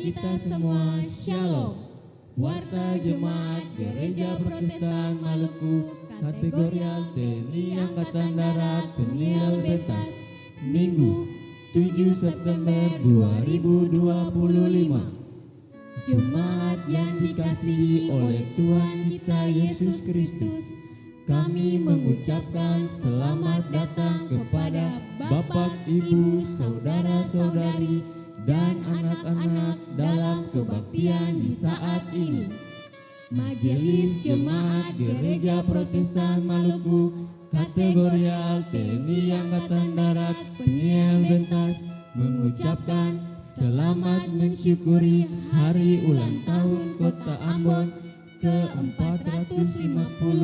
kita semua. Shalom. Warta Jemaat Gereja Protestan Maluku, kategorial TNI Angkatan Darat, Peniel Betas, Minggu 7 September 2025. Jemaat yang dikasihi oleh Tuhan kita Yesus Kristus, kami mengucapkan selamat datang kepada Bapak, Ibu, Saudara-saudari, dan anak-anak dalam kebaktian di saat ini. Majelis Jemaat Gereja Protestan Maluku, kategorial TNI Angkatan Darat, Peniel Bentas, mengucapkan selamat mensyukuri hari ulang tahun Kota Ambon ke-450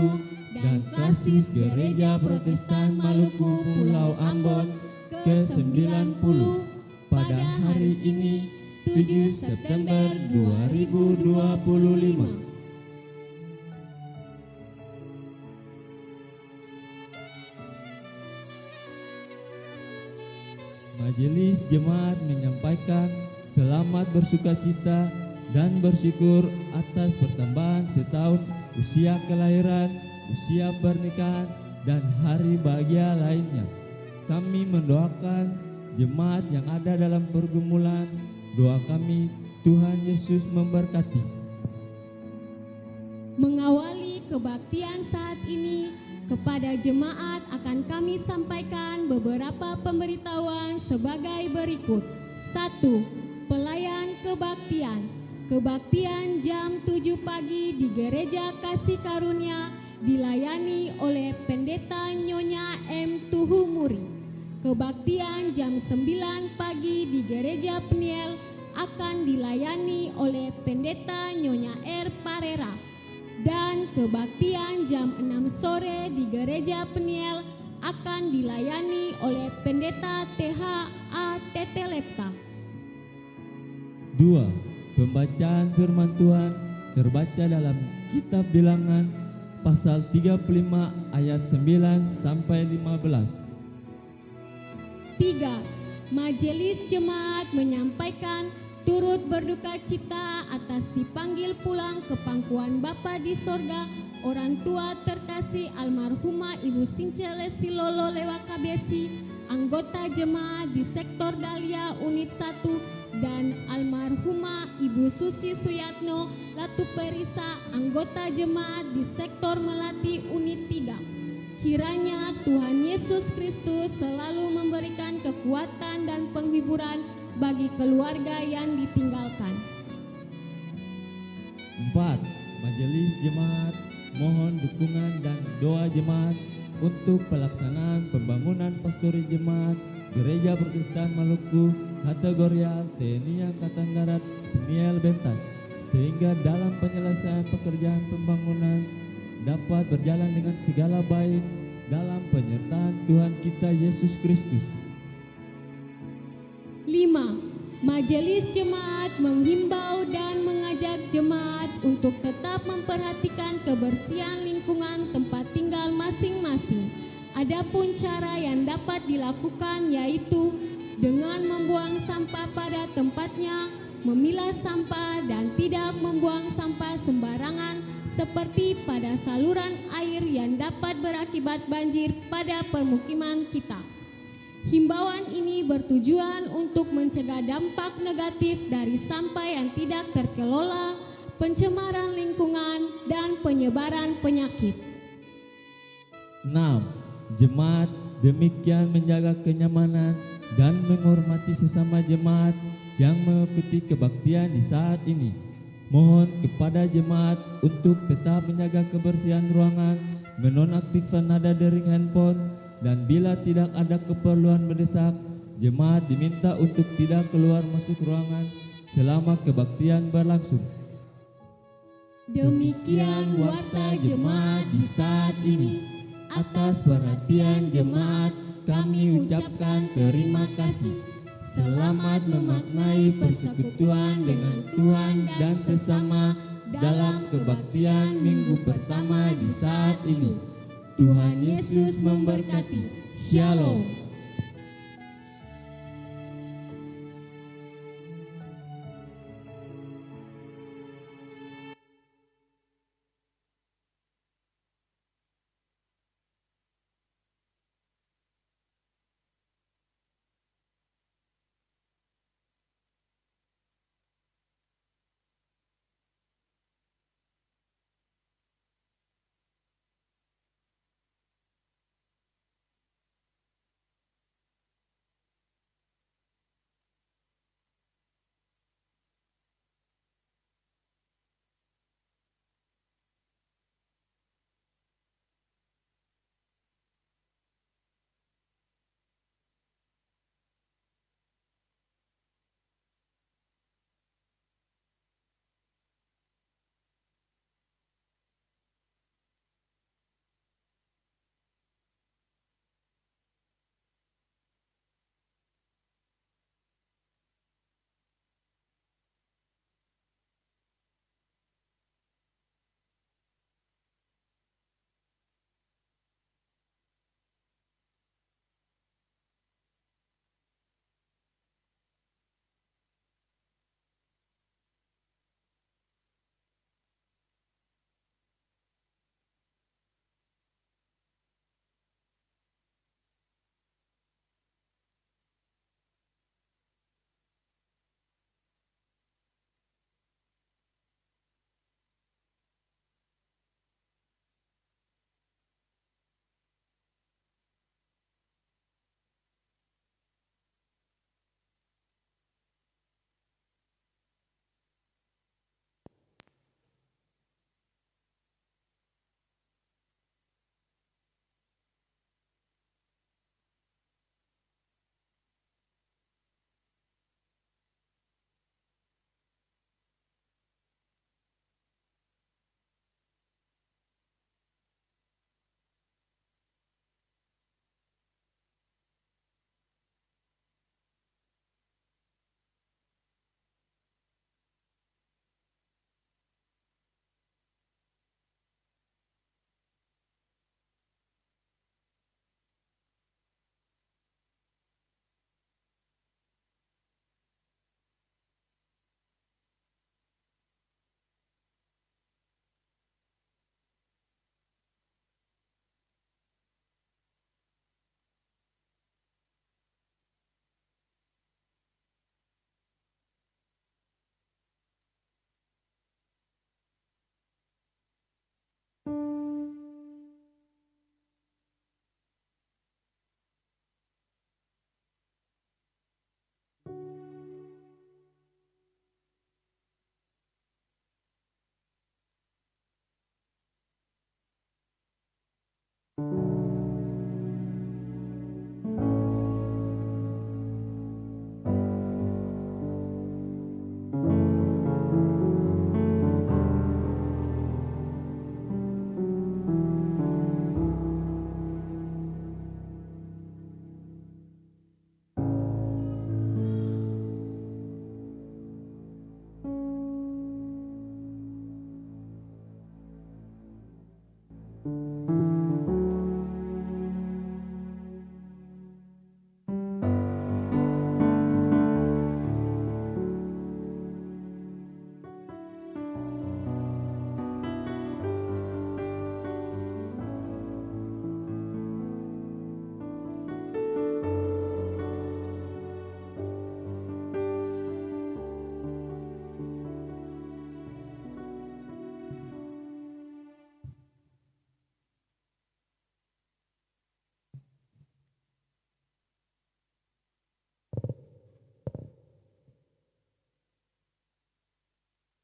dan Klasis Gereja Protestan Maluku Pulau Ambon ke-90 pada hari ini 7 September 2025. Majelis Jemaat menyampaikan selamat bersukacita dan bersyukur atas pertambahan setahun usia kelahiran, usia pernikahan, dan hari bahagia lainnya. Kami mendoakan jemaat yang ada dalam pergumulan. Doa kami, Tuhan Yesus memberkati. Mengawali kebaktian saat ini, kepada jemaat akan kami sampaikan beberapa pemberitahuan sebagai berikut. 1. Pelayan kebaktian. Kebaktian jam 7 pagi di Gereja Kasih Karunia dilayani oleh Pendeta Nyonya M. Tuhumuri. Kebaktian jam 9 pagi di Gereja Peniel akan dilayani oleh Pendeta Nyonya R. Parera. Dan kebaktian jam 6 sore di Gereja Peniel akan dilayani oleh Pendeta TH.A. Tetelepta. 2. Pembacaan firman Tuhan terbaca dalam Kitab Bilangan pasal 35 ayat 9 sampai 15. 3. Majelis Jemaat menyampaikan turut berduka cita atas dipanggil pulang ke pangkuan Bapa di sorga orang tua terkasih almarhumah Ibu Sincele Silolo Lewakabesi, anggota jemaat di sektor Dahlia Unit 1, dan almarhumah Ibu Susi Suyatno Latuperisa, anggota jemaat di sektor Melati Unit 3. Kiranya Tuhan Yesus Kristus selalu memberikan kekuatan dan penghiburan bagi keluarga yang ditinggalkan. 4. Majelis Jemaat mohon dukungan dan doa jemaat untuk pelaksanaan pembangunan pastori jemaat Gereja Protestan Maluku kategorial TNI Angkatan Darat Peniel Bentas, sehingga dalam penyelesaian pekerjaan pembangunan dapat berjalan dengan segala baik dalam penyertaan Tuhan kita Yesus Kristus. 5. Majelis Jemaat menghimbau dan mengajak jemaat untuk tetap memperhatikan kebersihan lingkungan tempat tinggal masing-masing. Adapun cara yang dapat dilakukan yaitu dengan membuang sampah pada tempatnya, memilah sampah dan tidak membuang sampah sembarangan seperti pada saluran air yang dapat berakibat banjir pada permukiman kita. Himbauan ini bertujuan untuk mencegah dampak negatif dari sampah yang tidak terkelola, pencemaran lingkungan, dan penyebaran penyakit. 6. Jemaat demikian menjaga kenyamanan dan menghormati sesama jemaat yang mengikuti kebaktian di saat ini. Mohon kepada jemaat untuk tetap menjaga kebersihan ruangan, menonaktifkan nada dering handphone, dan bila tidak ada keperluan mendesak, jemaat diminta untuk tidak keluar masuk ruangan selama kebaktian berlangsung. Demikian warta jemaat di saat ini. Atas perhatian jemaat kami ucapkan terima kasih. Selamat memaknai persekutuan dengan Tuhan dan sesama dalam kebaktian minggu pertama di saat ini. Tuhan Yesus memberkati. Shalom.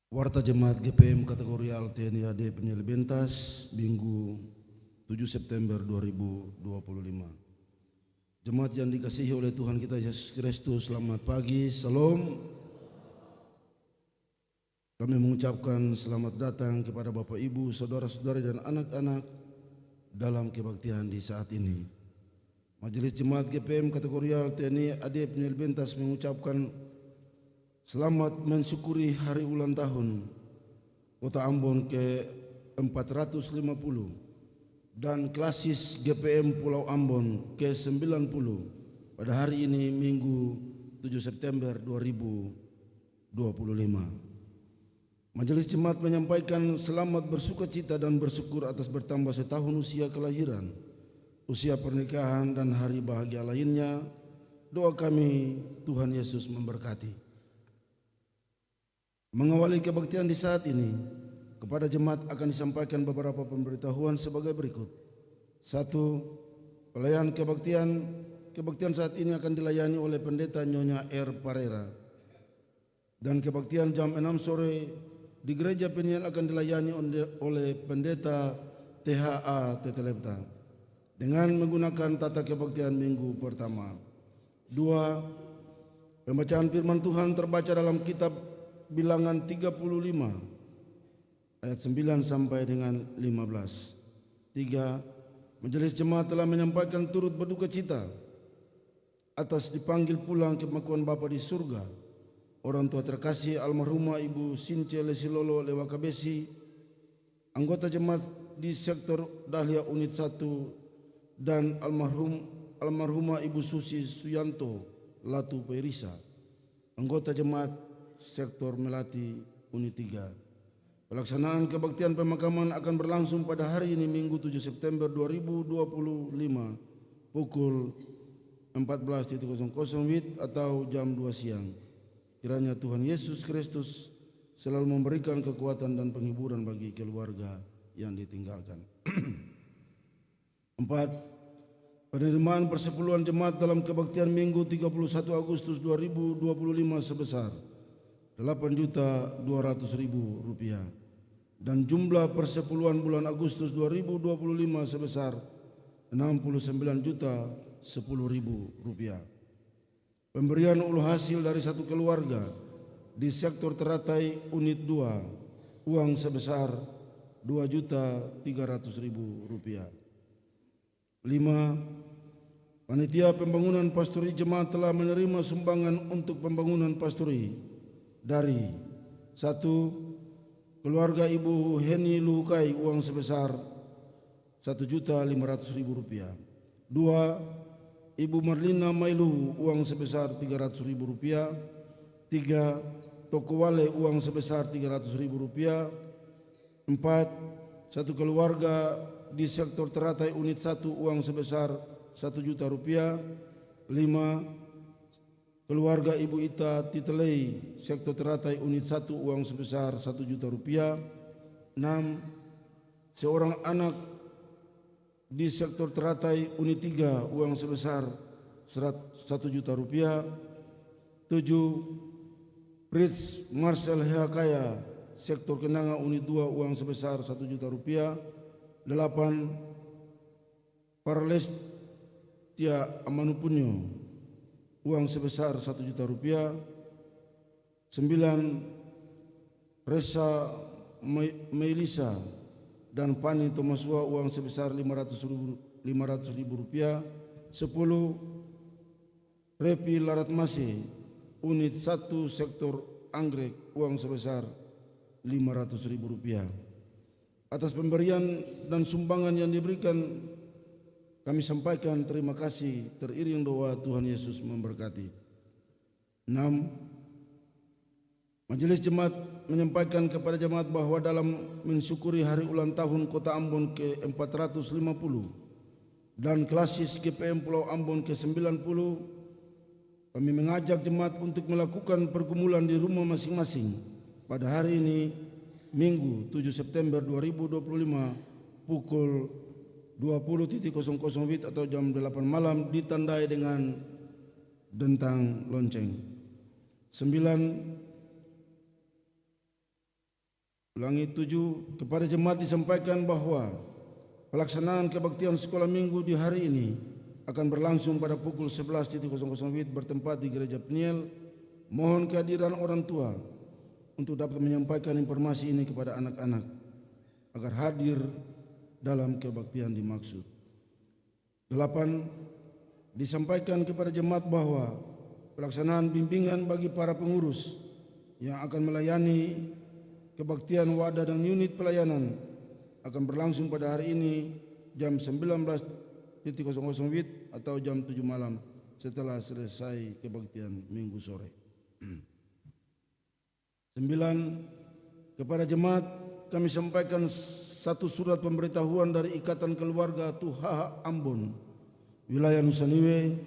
Warta Jemaat GPM Kategorial TNI AD Penil Bentas, Minggu 7 September 2025. Jemaat yang dikasihi oleh Tuhan kita Yesus Kristus, selamat pagi, Salam. Kami mengucapkan selamat datang kepada Bapak Ibu, Saudara-saudari dan anak-anak dalam kebaktian di saat ini. Majelis Jemaat GPM Kategorial TNI AD Penil Bentas mengucapkan selamat mensyukuri hari ulang tahun Kota Ambon ke-450 dan Klasis GPM Pulau Ambon ke-90 pada hari ini Minggu 7 September 2025. Majelis Jemaat menyampaikan selamat bersukacita dan bersyukur atas bertambah setahun usia kelahiran, usia pernikahan dan hari bahagia lainnya. Doa kami, Tuhan Yesus memberkati. Mengawali kebaktian di saat ini, kepada jemaat akan disampaikan beberapa pemberitahuan sebagai berikut. 1. Pelayanan kebaktian saat ini akan dilayani oleh Pendeta Nyonya R. Parera. Dan kebaktian jam 6 sore di Gereja Peniel akan dilayani oleh Pendeta THA Tetelepta dengan menggunakan tata kebaktian minggu pertama. 2. Pembacaan firman Tuhan terbaca dalam kitab Bilangan 35 ayat 9 sampai dengan 15. 3. Majelis Jemaat telah menyampaikan turut berduka cita atas dipanggil pulang ke pangkuan Bapa di surga orang tua terkasih almarhumah Ibu Since Lesilolo Lewakabesi, anggota jemaat di sektor Dahlia Unit 1, dan almarhumah Ibu Susi Suyanto Latu Perisa, anggota jemaat sektor Melati Unit 3. Pelaksanaan kebaktian pemakaman akan berlangsung pada hari ini Minggu 7 September 2025 pukul 14.00 WIB atau jam 2 siang. Kiranya Tuhan Yesus Kristus selalu memberikan kekuatan dan penghiburan bagi keluarga yang ditinggalkan. 4. Penerimaan persepuluhan jemaat dalam kebaktian Minggu 31 Agustus 2025 sebesar Rp8.200.000 dan jumlah persepuluhan bulan Agustus 2025 sebesar Rp69.010.000. Pemberian ulu hasil dari satu keluarga di sektor Teratai Unit 2 uang sebesar Rp2.300.000. 5. Panitia pembangunan pastori jemaat telah menerima sumbangan untuk pembangunan pastori dari 1. Keluarga Ibu Heni Luhukai uang sebesar Rp1.500.000. 2. Ibu Marlina Mailu uang sebesar Rp300.000. 3. Toko Wale uang sebesar Rp300.000. 4. Satu keluarga di sektor Teratai Unit 1 uang sebesar Rp1.000.000. 5. Keluarga Ibu Ita Titelei sektor Teratai Unit 1 uang sebesar Rp1.000.000. 6. Seorang anak di sektor Teratai Unit 3 uang sebesar Rp1.000.000. 7. Prince Marcel Heakaya sektor Kenanga Unit 2 uang sebesar Rp1.000.000. 8. Parlestia Amanupunyo uang sebesar Rp1.000.000. 9. Resa Melisa dan Pani Tomasua uang sebesar Rp500.000. 10. Repi Laratmase Unit 1 sektor Anggrek uang sebesar Rp500.000. Atas pemberian dan sumbangan yang diberikan, kami sampaikan terima kasih teriring doa Tuhan Yesus memberkati. 6. Majelis Jemaat menyampaikan kepada jemaat bahwa dalam mensyukuri hari ulang tahun Kota Ambon ke-450 dan Klasis GPM Pulau Ambon ke-90, kami mengajak jemaat untuk melakukan pergumulan di rumah masing-masing pada hari ini Minggu 7 September 2025 pukul 20.00 WIB atau jam 8 malam ditandai dengan dentang lonceng. 9. Ulangi 7, kepada jemaat disampaikan bahwa pelaksanaan kebaktian sekolah minggu di hari ini akan berlangsung pada pukul 11.00 WIB bertempat di Gereja Peniel. Mohon kehadiran orang tua untuk dapat menyampaikan informasi ini kepada anak-anak agar hadir dalam kebaktian dimaksud. 8, disampaikan kepada jemaat bahwa pelaksanaan bimbingan bagi para pengurus yang akan melayani kebaktian wadah dan unit pelayanan akan berlangsung pada hari ini jam 19.00 WIB atau jam 7 malam setelah selesai kebaktian minggu sore. 9, kepada jemaat kami sampaikan satu surat pemberitahuan dari Ikatan Keluarga Tuhaha Ambon, wilayah Nusa Niue,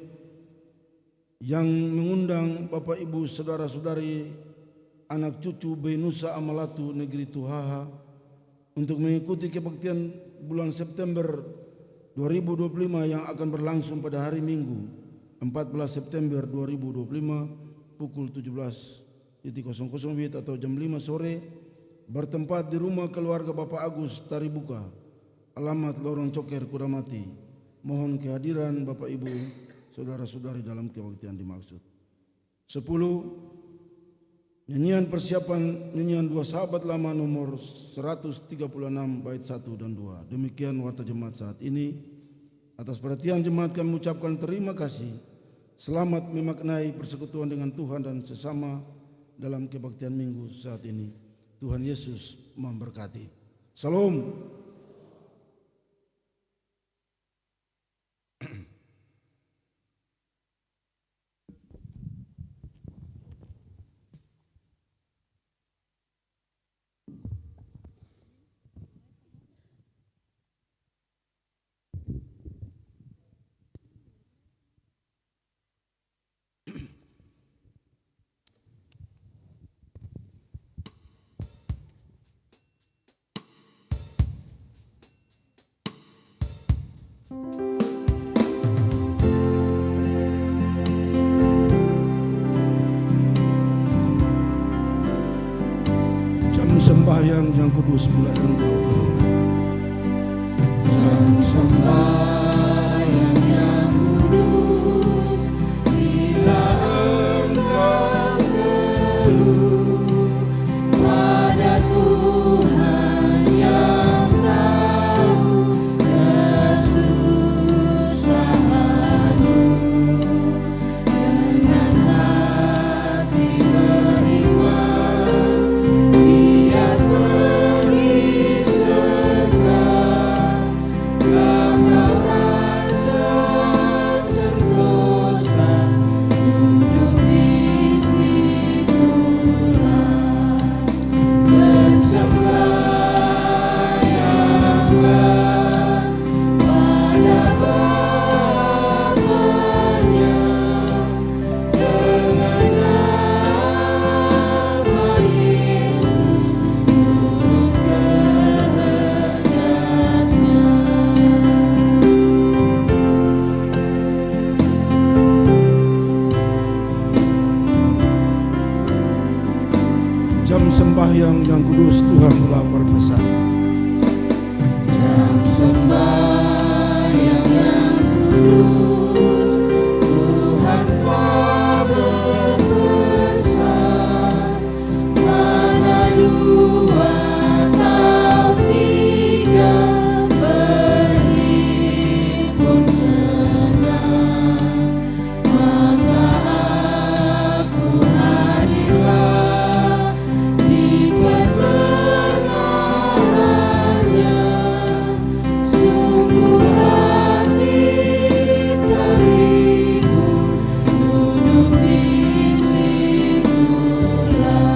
yang mengundang Bapak Ibu saudara-saudari anak cucu Benusa Amalatu Negeri Tuhaha untuk mengikuti kebaktian bulan September 2025 yang akan berlangsung pada hari Minggu 14 September 2025 pukul 17.00 WIB atau jam 5 sore bertempat di rumah keluarga Bapak Agus Taribuka, alamat Lorong Coker, Kudamati. Mohon kehadiran Bapak Ibu saudara-saudari dalam kebaktian dimaksud. 10, nyanyian persiapan nyanyian Dua Sahabat Lama nomor 136 bait 1 dan 2. Demikian warta jemaat saat ini. Atas perhatian jemaat kami mengucapkan terima kasih. Selamat memaknai persekutuan dengan Tuhan dan sesama dalam kebaktian minggu saat ini. Tuhan Yesus memberkati. Salam. Jam sembahyang yang kudus pula engkau. Jam sembahyang yang kudus, bila engkau mengeluh pada Tuhan yang tahu kesusahanmu, dengan hati beriman biar beri segera. Kau rasa sentosa duduk di situlah, bersembahyanglah pada Bapanya dengan nama Yesus turut kehendaknya. Jam sembahyang yang kudus Tuhan telah berpesan. Jam sembahyang yang kudus, Tuhan telah berpesan. Mana dua atau tiga berhimpun senang, maka aku hadirlah di pertengahannya. Sungguh hati terhibur duduk di situlah,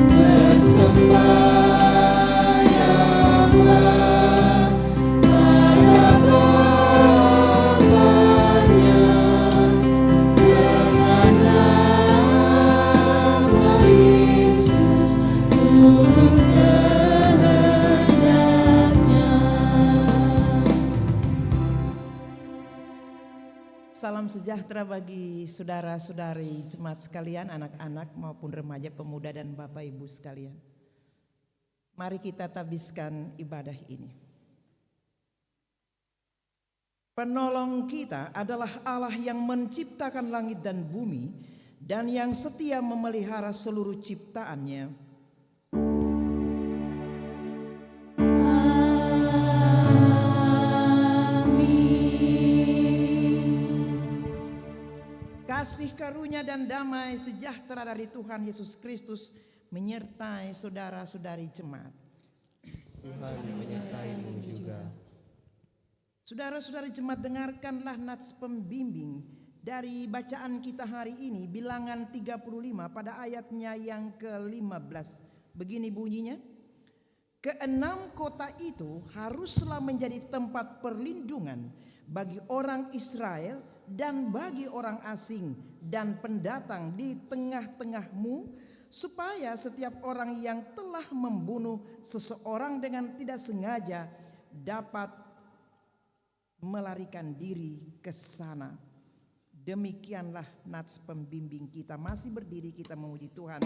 bersembahyanglah pada Bapanya dengan nama Yesus turut kehendaknya. Salam sejahtera bagi saudara-saudari jemaat sekalian, anak-anak maupun remaja, pemuda dan Bapak Ibu sekalian. Mari kita tabiskan ibadah ini. Penolong kita adalah Allah yang menciptakan langit dan bumi dan yang setia memelihara seluruh ciptaannya. Kasih karunia dan damai sejahtera dari Tuhan Yesus Kristus menyertai saudara-saudari jemaat. Tuhan menyertai-Mu juga. Saudara-saudari jemaat, dengarkanlah nats pembimbing dari bacaan kita hari ini, Bilangan 35 pada ayatnya yang ke-15. Begini bunyinya: keenam kota itu haruslah menjadi tempat perlindungan bagi orang Israel dan bagi orang asing dan pendatang di tengah-tengahmu, supaya setiap orang yang telah membunuh seseorang dengan tidak sengaja dapat melarikan diri ke sana. Demikianlah nats pembimbing kita. Masih berdiri kita memuji Tuhan.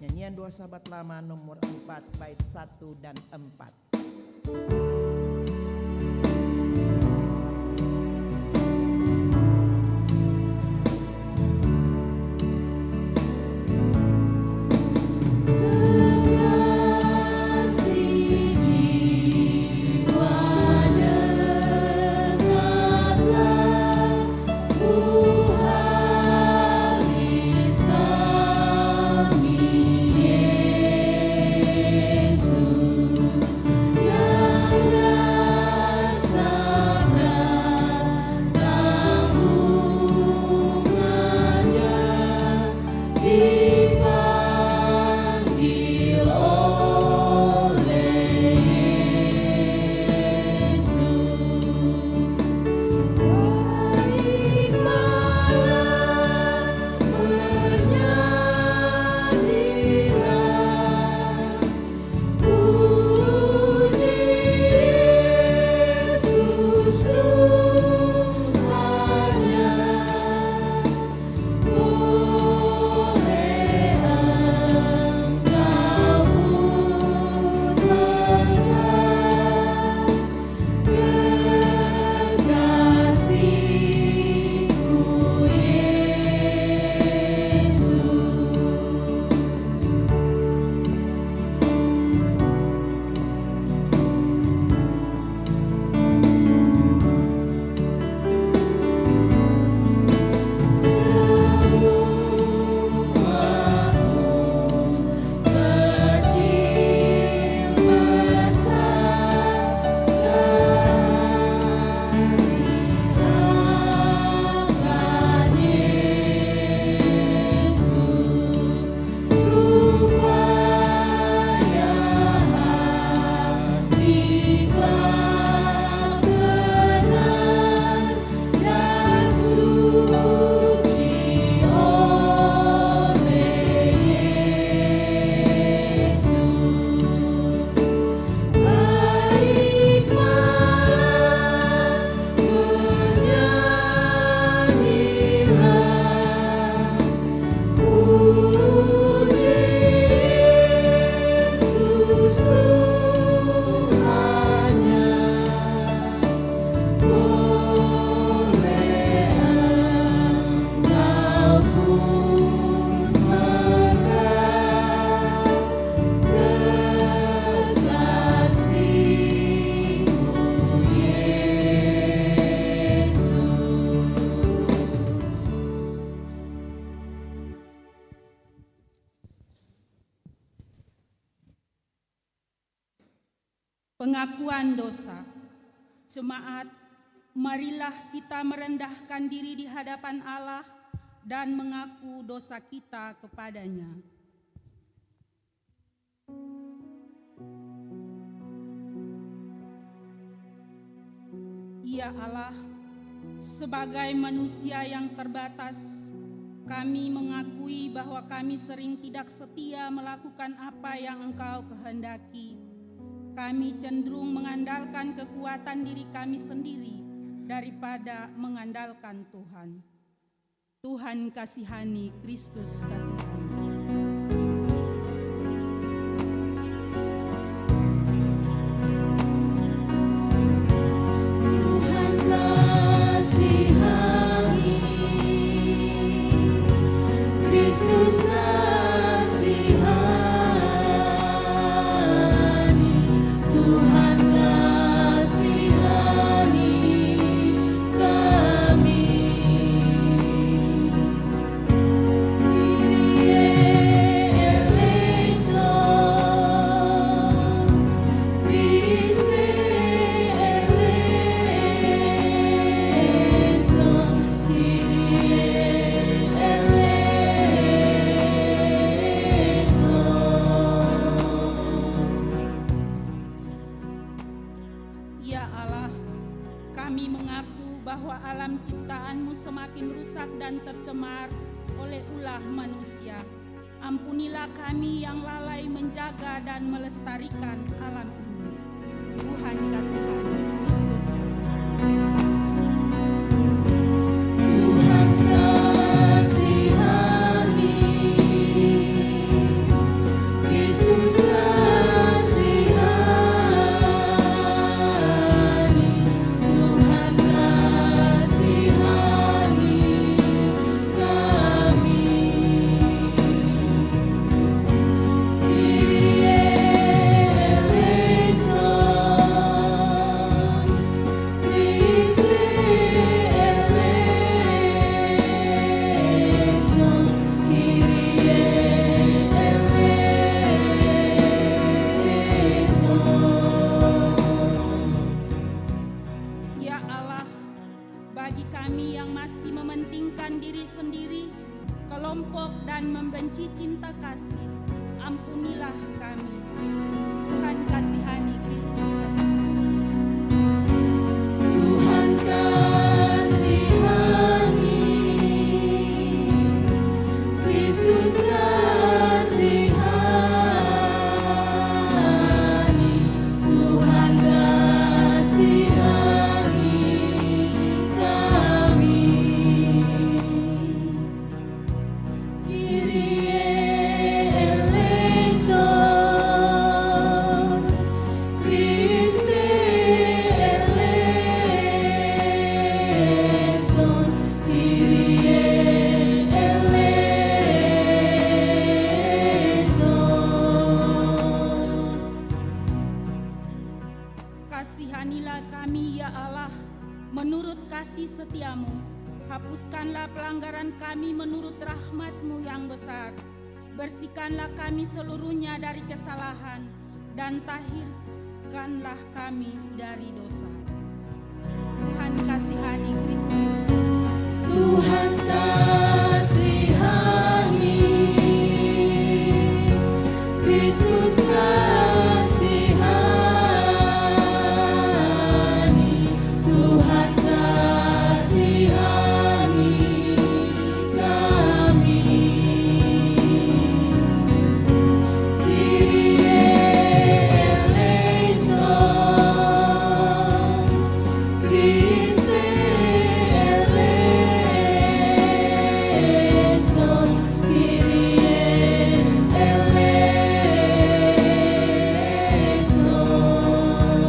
Nyanyian Doa Sahabat Lama nomor 4 bait 1 dan 4. Pengakuan dosa. Jemaat, marilah kita merendahkan diri di hadapan Allah dan mengaku dosa kita kepadanya. Ya Allah, sebagai manusia yang terbatas, kami mengakui bahwa kami sering tidak setia melakukan apa yang Engkau kehendaki. Kami cenderung mengandalkan kekuatan diri kami sendiri daripada mengandalkan Tuhan. Tuhan kasihani, Kristus kasihani. bahwa alam ciptaanmu semakin rusak dan tercemar oleh ulah manusia. Ampunilah kami yang lalai menjaga dan melestarikan alam ini. Tuhan kasihani, Kristus kasihani. Tuhan kasihani, Kristus kasihani, Tuhan kasihani kami. Kyrie eleison, Christe eleison, Kyrie eleison. Ya Allah, bagi kami yang masih mementingkan diri sendiri, kelompok dan membenci cinta kasih, ampunilah kami. Tuhan kasihani, Kristus kasihani. Tuhan kasihani, Kristus kasihani, Tuhan kasihani kami. Kyrie eleison, Christe eleison, Kyrie eleison. Kasihanilah kami ya Allah, menurut kasih setiamu. Hapuskanlah pelanggaran kami menurut rahmat-Mu yang besar. Bersihkanlah kami seluruhnya dari kesalahan, dan tahirkanlah kami dari dosa. Tuhan kasihani, Kristus kasihani. Tuhan kasihani, Kristus kasihani, Tuhan kasihani kami. Kyrie eleison, Christe eleison, Kyrie eleison.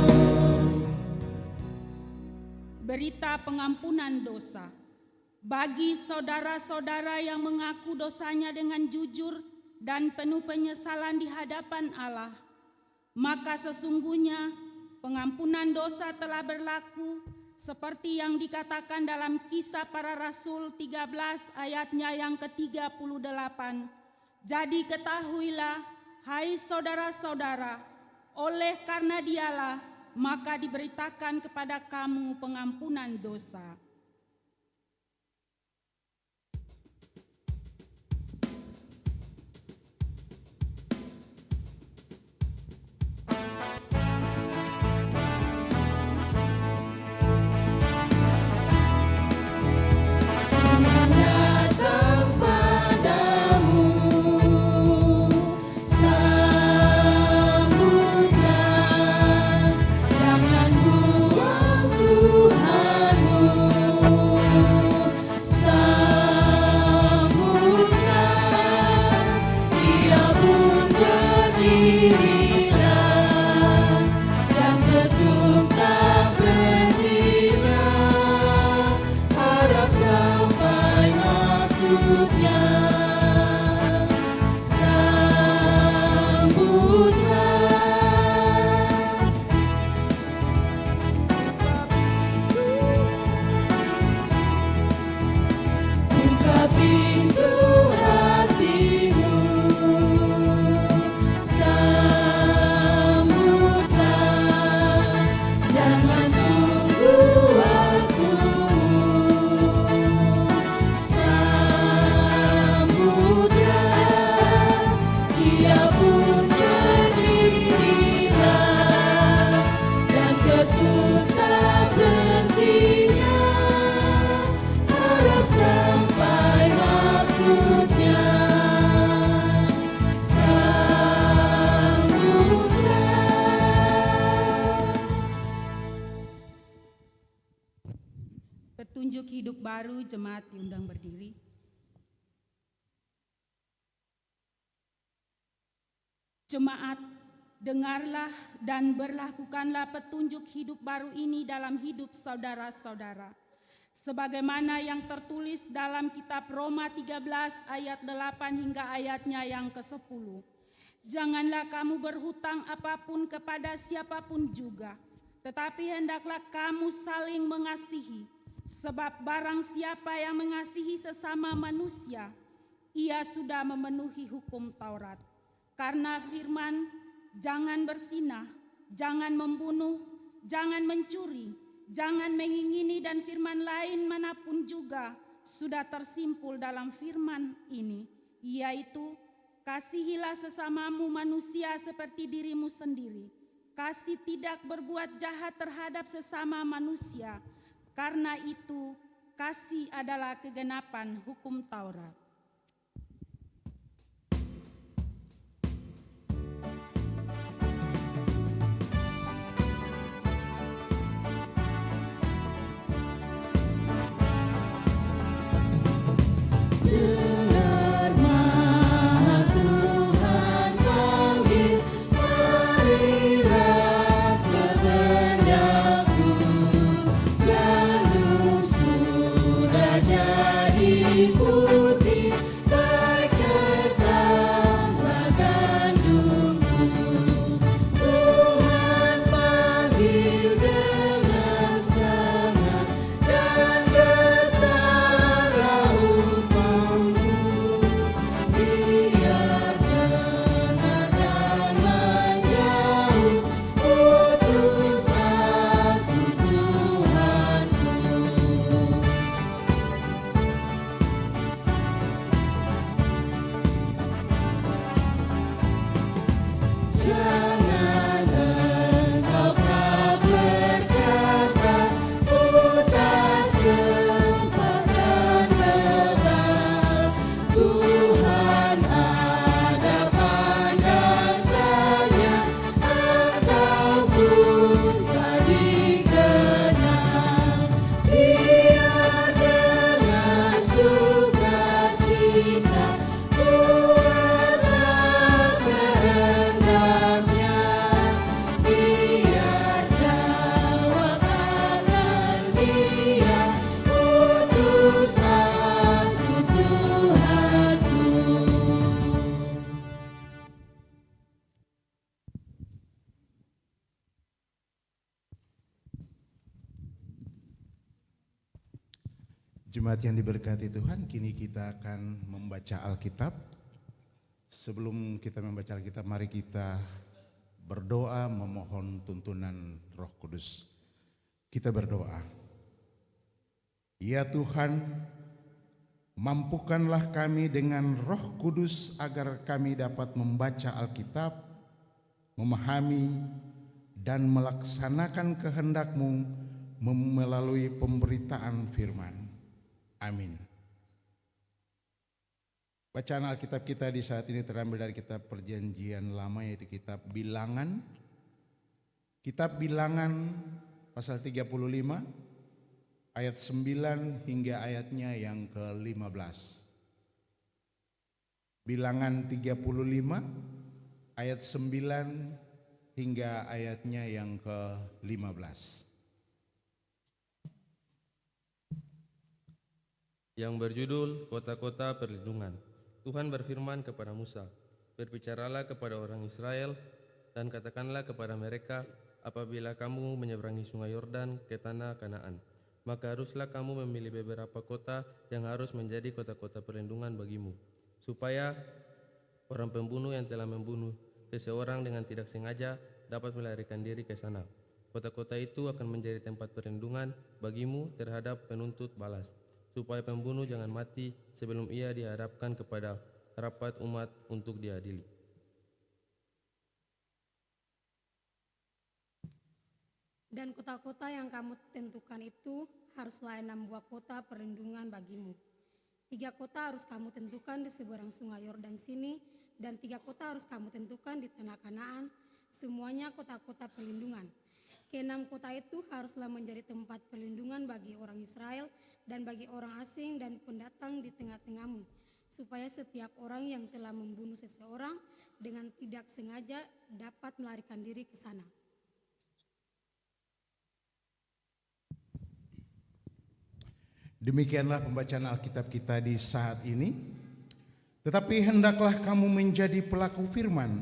Berita pengampunan dosa. Bagi saudara-saudara yang mengaku dosanya dengan jujur dan penuh penyesalan di hadapan Allah, maka sesungguhnya pengampunan dosa telah berlaku seperti yang dikatakan dalam Kisah Para Rasul 13 ayatnya yang ke-38. Jadi ketahuilah, hai saudara-saudara, oleh karena Dialah maka diberitakan kepada kamu pengampunan dosa. Tuhan datang padamu, sambutlah, jangan buang Tuhanmu. Hidup Baru Jemaat diundang berdiri. Jemaat, dengarlah dan berlakukanlah petunjuk hidup baru ini dalam hidup saudara-saudara. Sebagaimana yang tertulis dalam kitab Roma 13 ayat 8 hingga ayatnya yang ke-10. Janganlah kamu berhutang apapun kepada siapapun juga, tetapi hendaklah kamu saling mengasihi. Sebab barang siapa yang mengasihi sesama manusia, ia sudah memenuhi hukum Taurat. Karena firman, jangan berzinah, jangan membunuh, jangan mencuri, jangan mengingini dan firman lain manapun juga sudah tersimpul dalam firman ini, yaitu kasihilah sesamamu manusia seperti dirimu sendiri. Kasih tidak berbuat jahat terhadap sesama manusia, karena itu kasih adalah kegenapan hukum Taurat. Dengar Maha Tuhan panggil, marilah kehendakmu. Gandum sudah jadi putih, baik ketanlah gandumku. Tuhan panggil dengan sangat dan besarlah upahmu. Biar benar dan menjauh utusanku Tuhanku. Jangan engkau pernah berkata, ku tak sempat dan bebal. Tuhan ada pandang tanya, ataupun tak dikenal. Biar dengan sukacita buatlah kehendaknya. Biar jawab tangan Dia, utusanku Tuhanku. Jemaat yang diberkati Tuhan, kini kita akan membaca Alkitab. Sebelum kita membaca Alkitab, mari kita berdoa memohon tuntunan Roh Kudus. Kita berdoa. Ya Tuhan, mampukanlah kami dengan Roh Kudus agar kami dapat membaca Alkitab, memahami dan melaksanakan kehendak-Mu melalui pemberitaan firman. Amin. Bacaan Alkitab kita di saat ini terambil dari kitab Perjanjian Lama, yaitu kitab Bilangan. Kitab Bilangan pasal 35 ayat 9 hingga ayatnya yang ke-15. Bilangan 35 ayat 9 hingga ayatnya yang ke-15. Yang berjudul Kota-Kota Perlindungan. Tuhan berfirman kepada Musa, berbicaralah kepada orang Israel dan katakanlah kepada mereka, apabila kamu menyeberangi sungai Yordan ke tanah Kanaan, maka haruslah kamu memilih beberapa kota yang harus menjadi kota-kota perlindungan bagimu, supaya orang pembunuh yang telah membunuh seseorang dengan tidak sengaja dapat melarikan diri ke sana. Kota-kota itu akan menjadi tempat perlindungan bagimu terhadap penuntut balas, supaya pembunuh jangan mati sebelum ia dihadapkan kepada rapat umat untuk diadili. Dan kota-kota yang kamu tentukan itu haruslah 6 buah kota perlindungan bagimu. 3 kota harus kamu tentukan di seberang sungai Yordan sini, dan 3 kota harus kamu tentukan di tanah Kanaan, semuanya kota-kota perlindungan. Keenam kota itu haruslah menjadi tempat perlindungan bagi orang Israel dan bagi orang asing dan pendatang di tengah-tengahmu, supaya setiap orang yang telah membunuh seseorang dengan tidak sengaja dapat melarikan diri ke sana. Demikianlah pembacaan Alkitab kita di saat ini. Tetapi hendaklah kamu menjadi pelaku firman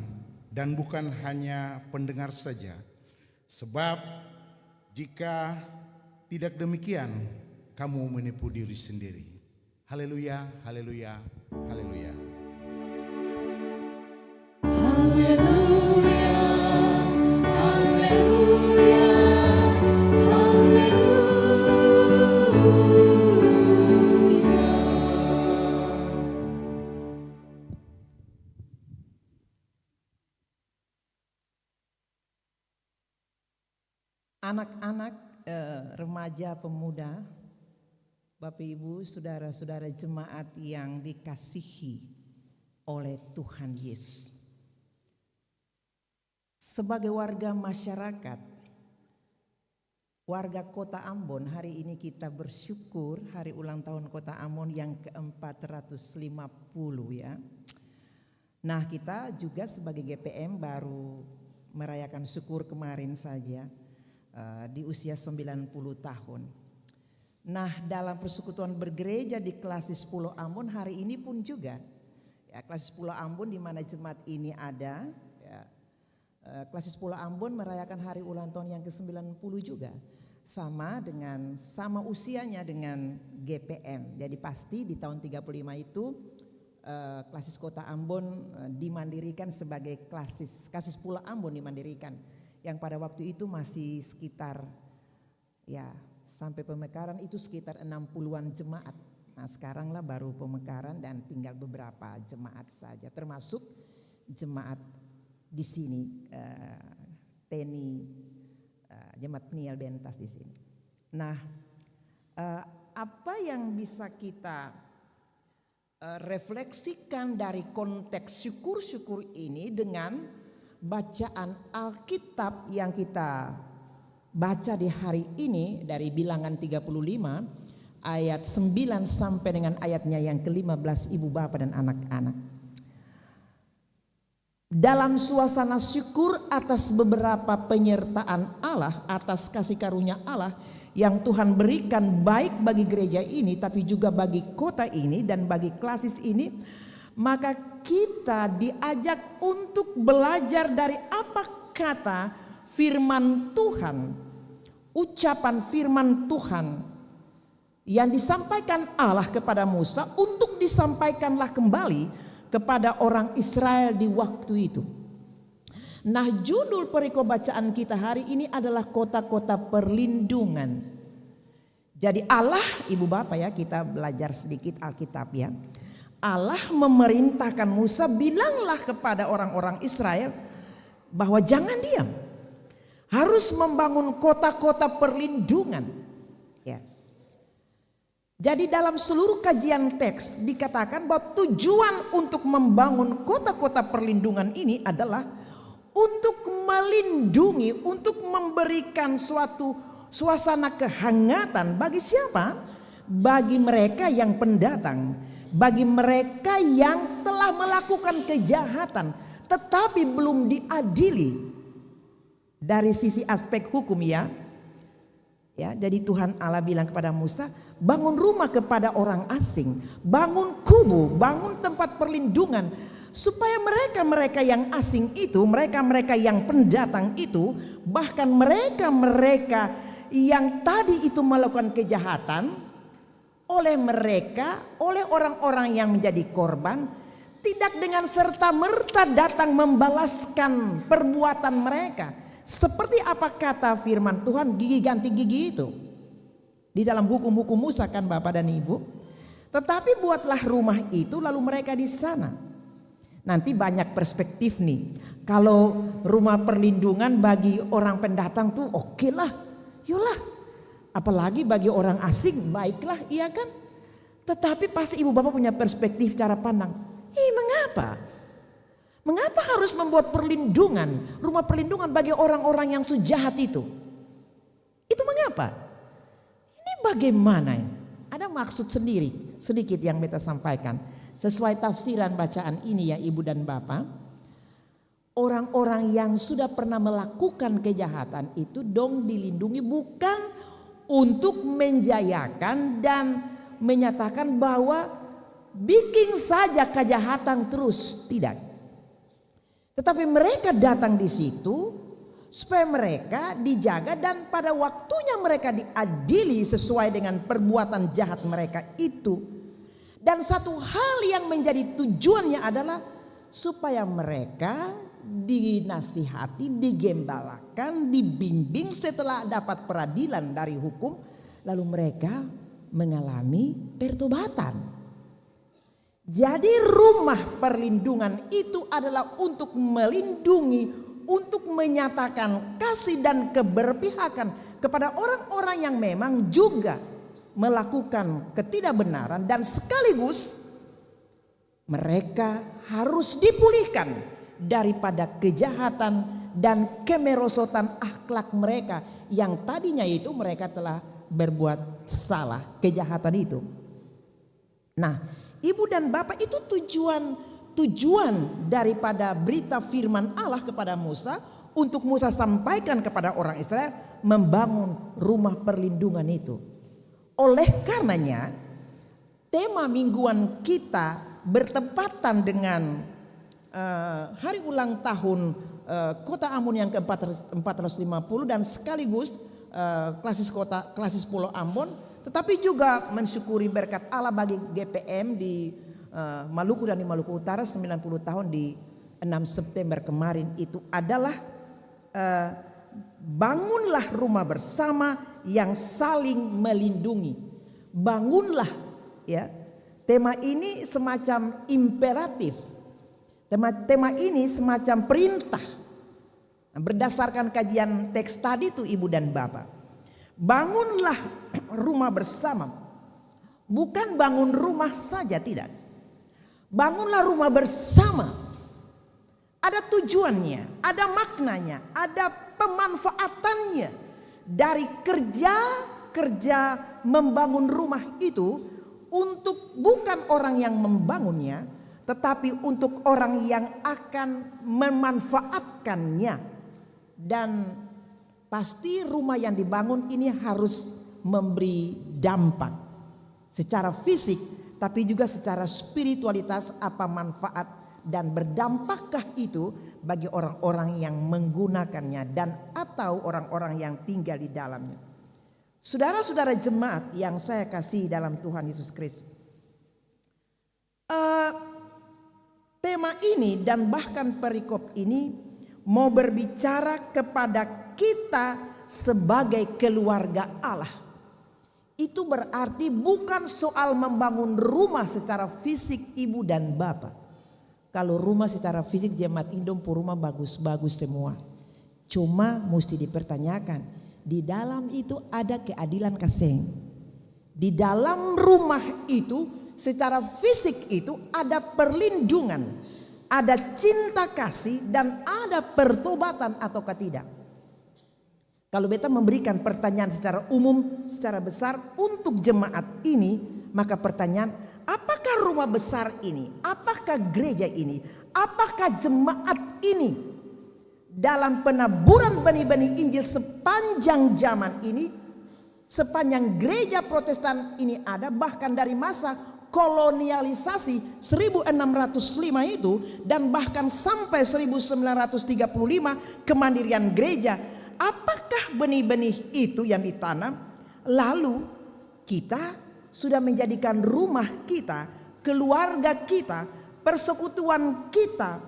dan bukan hanya pendengar saja. Sebab jika tidak demikian, kamu menipu diri sendiri. Haleluya, haleluya, haleluya. Haleluya, haleluya, Anak-anak, remaja, pemuda, Bapak Ibu, saudara-saudara jemaat yang dikasihi oleh Tuhan Yesus. Sebagai warga masyarakat, warga Kota Ambon, hari ini kita bersyukur hari ulang tahun Kota Ambon yang ke-450 ya. Nah, kita juga sebagai GPM baru merayakan syukur kemarin saja. Di usia 90 tahun. Nah, dalam persekutuan bergereja di Klasis Pulau Ambon hari ini pun juga ya, Klasis Pulau Ambon di mana jemaat ini ada ya, Klasis Pulau Ambon merayakan hari ulang tahun yang ke-90 juga, sama usianya dengan GPM. Jadi pasti di tahun 35 itu Klasis Kota Ambon dimandirikan sebagai Klasis Pulau Ambon dimandirikan. Yang pada waktu itu masih sekitar ya sampai pemekaran itu sekitar 60-an jemaat. Nah, sekarang lah baru pemekaran dan tinggal beberapa jemaat saja, termasuk jemaat di sini TNI, jemaat Peniel Bentas di sini. Nah, apa yang bisa kita refleksikan dari konteks syukur-syukur ini dengan bacaan Alkitab yang kita baca di hari ini dari Bilangan 35 ayat 9 sampai dengan ayatnya yang ke-15, Ibu Bapak dan anak-anak. Dalam suasana syukur atas beberapa penyertaan Allah, atas kasih karunia Allah yang Tuhan berikan baik bagi gereja ini tapi juga bagi kota ini dan bagi Klasis ini, maka kita diajak untuk belajar dari apa kata firman Tuhan, ucapan firman Tuhan yang disampaikan Allah kepada Musa untuk disampaikanlah kembali kepada orang Israel di waktu itu. Nah, judul perikop bacaan kita hari ini adalah kota-kota perlindungan. Jadi Allah, Ibu Bapak ya, kita belajar sedikit Alkitab ya. Allah memerintahkan Musa, bilanglah kepada orang-orang Israel bahwa jangan diam, harus membangun kota-kota perlindungan. Ya. Jadi dalam seluruh kajian teks dikatakan bahwa tujuan untuk membangun kota-kota perlindungan ini adalah untuk melindungi, untuk memberikan suatu suasana kehangatan bagi siapa? Bagi mereka yang pendatang. Bagi mereka yang telah melakukan kejahatan tetapi belum diadili dari sisi aspek hukum ya. Ya, jadi Tuhan Allah bilang kepada Musa, bangun rumah kepada orang asing, bangun kubu, bangun tempat perlindungan supaya mereka-mereka yang asing itu, mereka-mereka yang pendatang itu, bahkan mereka-mereka yang tadi itu melakukan kejahatan, oleh mereka, oleh orang-orang yang menjadi korban, tidak dengan serta-merta datang membalaskan perbuatan mereka. Seperti apa kata firman Tuhan, gigi ganti gigi itu. Di dalam hukum-hukum Musa kan Bapak dan Ibu. Tetapi buatlah rumah itu lalu mereka di sana. Nanti banyak perspektif nih. Kalau rumah perlindungan bagi orang pendatang tuh oke lah, yolah. Apalagi bagi orang asing, baiklah, iya kan? Tetapi pasti Ibu Bapak punya perspektif cara pandang. Mengapa? Mengapa harus membuat perlindungan, rumah perlindungan bagi orang-orang yang sejahat itu? apa? Ini bagaimana ini? Ada maksud sendiri, sedikit yang beta sampaikan. Sesuai tafsiran bacaan ini ya Ibu dan Bapak. Orang-orang yang sudah pernah melakukan kejahatan itu dong dilindungi bukan untuk menjayakan dan menyatakan bahwa bikin saja kejahatan terus, tidak. Tetapi mereka datang di situ supaya mereka dijaga dan pada waktunya mereka diadili sesuai dengan perbuatan jahat mereka itu. Dan satu hal yang menjadi tujuannya adalah supaya mereka dinasihati, digembalakan, dibimbing setelah dapat peradilan dari hukum, lalu mereka mengalami pertobatan. Jadi rumah perlindungan itu adalah untuk melindungi, untuk menyatakan kasih dan keberpihakan kepada orang-orang yang memang juga melakukan ketidakbenaran dan sekaligus mereka harus dipulihkan daripada kejahatan dan kemerosotan akhlak mereka yang tadinya itu mereka telah berbuat salah, kejahatan itu. Nah, Ibu dan Bapak, itu tujuan daripada berita firman Allah kepada Musa untuk Musa sampaikan kepada orang Israel membangun rumah perlindungan itu. Oleh karenanya tema mingguan kita bertepatan dengan hari ulang tahun Kota Ambon yang ke-450 dan sekaligus klasis Pulau Ambon, tetapi juga mensyukuri berkat Allah bagi GPM di Maluku dan di Maluku Utara 90 tahun di 6 September kemarin itu adalah bangunlah rumah bersama yang saling melindungi. Bangunlah ya. Tema ini semacam imperatif. Tema ini semacam perintah. Berdasarkan kajian teks tadi itu Ibu dan Bapak. Bangunlah rumah bersama. Bukan bangun rumah saja, tidak. Bangunlah rumah bersama. Ada tujuannya, ada maknanya, ada pemanfaatannya. Dari kerja membangun rumah itu untuk bukan orang yang membangunnya, tetapi untuk orang yang akan memanfaatkannya. Dan pasti rumah yang dibangun ini harus memberi dampak secara fisik, tapi juga secara spiritualitas, apa manfaat dan berdampakkah itu bagi orang-orang yang menggunakannya dan atau orang-orang yang tinggal di dalamnya. Saudara-saudara jemaat yang saya kasih dalam Tuhan Yesus Kristus. Tema ini dan bahkan perikop ini mau berbicara kepada kita sebagai keluarga Allah. Itu berarti bukan soal membangun rumah secara fisik Ibu dan Bapak. Kalau rumah secara fisik jemaat Indompu rumah bagus-bagus semua. Cuma mesti dipertanyakan, di dalam itu ada keadilan kasih. Di dalam rumah itu secara fisik itu ada perlindungan, ada cinta kasih dan ada pertobatan ataukah tidak. Kalau beta memberikan pertanyaan secara umum, secara besar untuk jemaat ini, maka pertanyaan, apakah rumah besar ini, apakah gereja ini, apakah jemaat ini dalam penaburan benih-benih Injil sepanjang zaman ini, sepanjang gereja Protestan ini ada, bahkan dari masa kolonialisasi 1605 itu dan bahkan sampai 1935 kemandirian gereja, apakah benih-benih itu yang ditanam lalu kita sudah menjadikan rumah kita, keluarga kita, persekutuan kita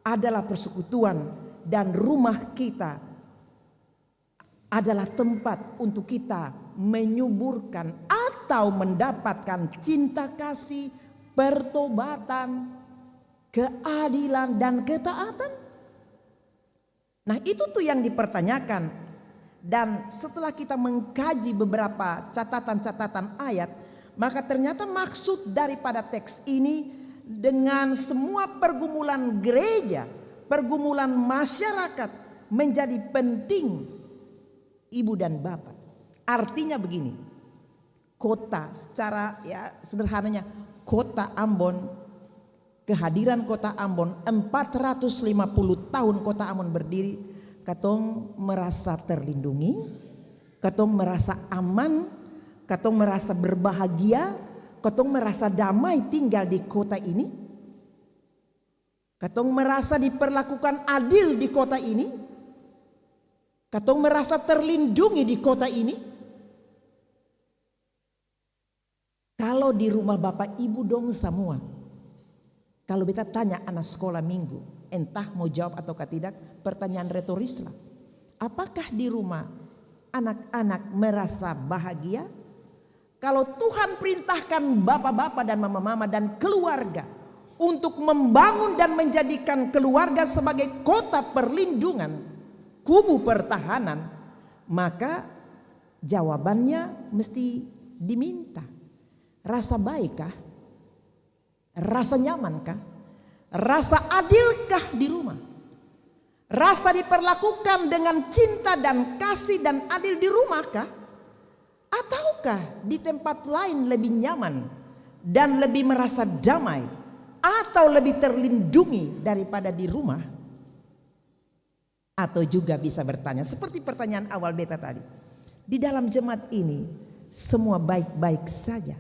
adalah persekutuan dan rumah kita adalah tempat untuk kita menyuburkan atau mendapatkan cinta kasih, pertobatan, keadilan dan ketaatan. Nah, itu tuh yang dipertanyakan. Dan setelah kita mengkaji beberapa catatan-catatan ayat, maka ternyata maksud daripada teks ini dengan semua pergumulan gereja, pergumulan masyarakat menjadi penting Ibu dan Bapak. Artinya begini, kota secara ya sederhananya, kota Ambon, kehadiran kota Ambon 450 tahun kota Ambon berdiri, katong merasa terlindungi, katong merasa aman, katong merasa berbahagia, katong merasa damai tinggal di kota ini, katong merasa diperlakukan adil di kota ini, katong merasa terlindungi di kota ini. Kalau di rumah Bapak Ibu dong semua, kalau kita tanya anak sekolah minggu, entah mau jawab atau tidak, pertanyaan retoris lah. Apakah di rumah anak-anak merasa bahagia? Kalau Tuhan perintahkan bapak-bapak dan mama-mama dan keluarga untuk membangun dan menjadikan keluarga sebagai kota perlindungan, kubu pertahanan, maka jawabannya mesti diminta. Rasa baikkah? Rasa nyamankah? Rasa adilkah di rumah? Rasa diperlakukan dengan cinta dan kasih dan adil di rumahkah? Ataukah di tempat lain lebih nyaman dan lebih merasa damai atau lebih terlindungi daripada di rumah? Atau juga bisa bertanya seperti pertanyaan awal beta tadi, di dalam jemaat ini semua baik-baik saja?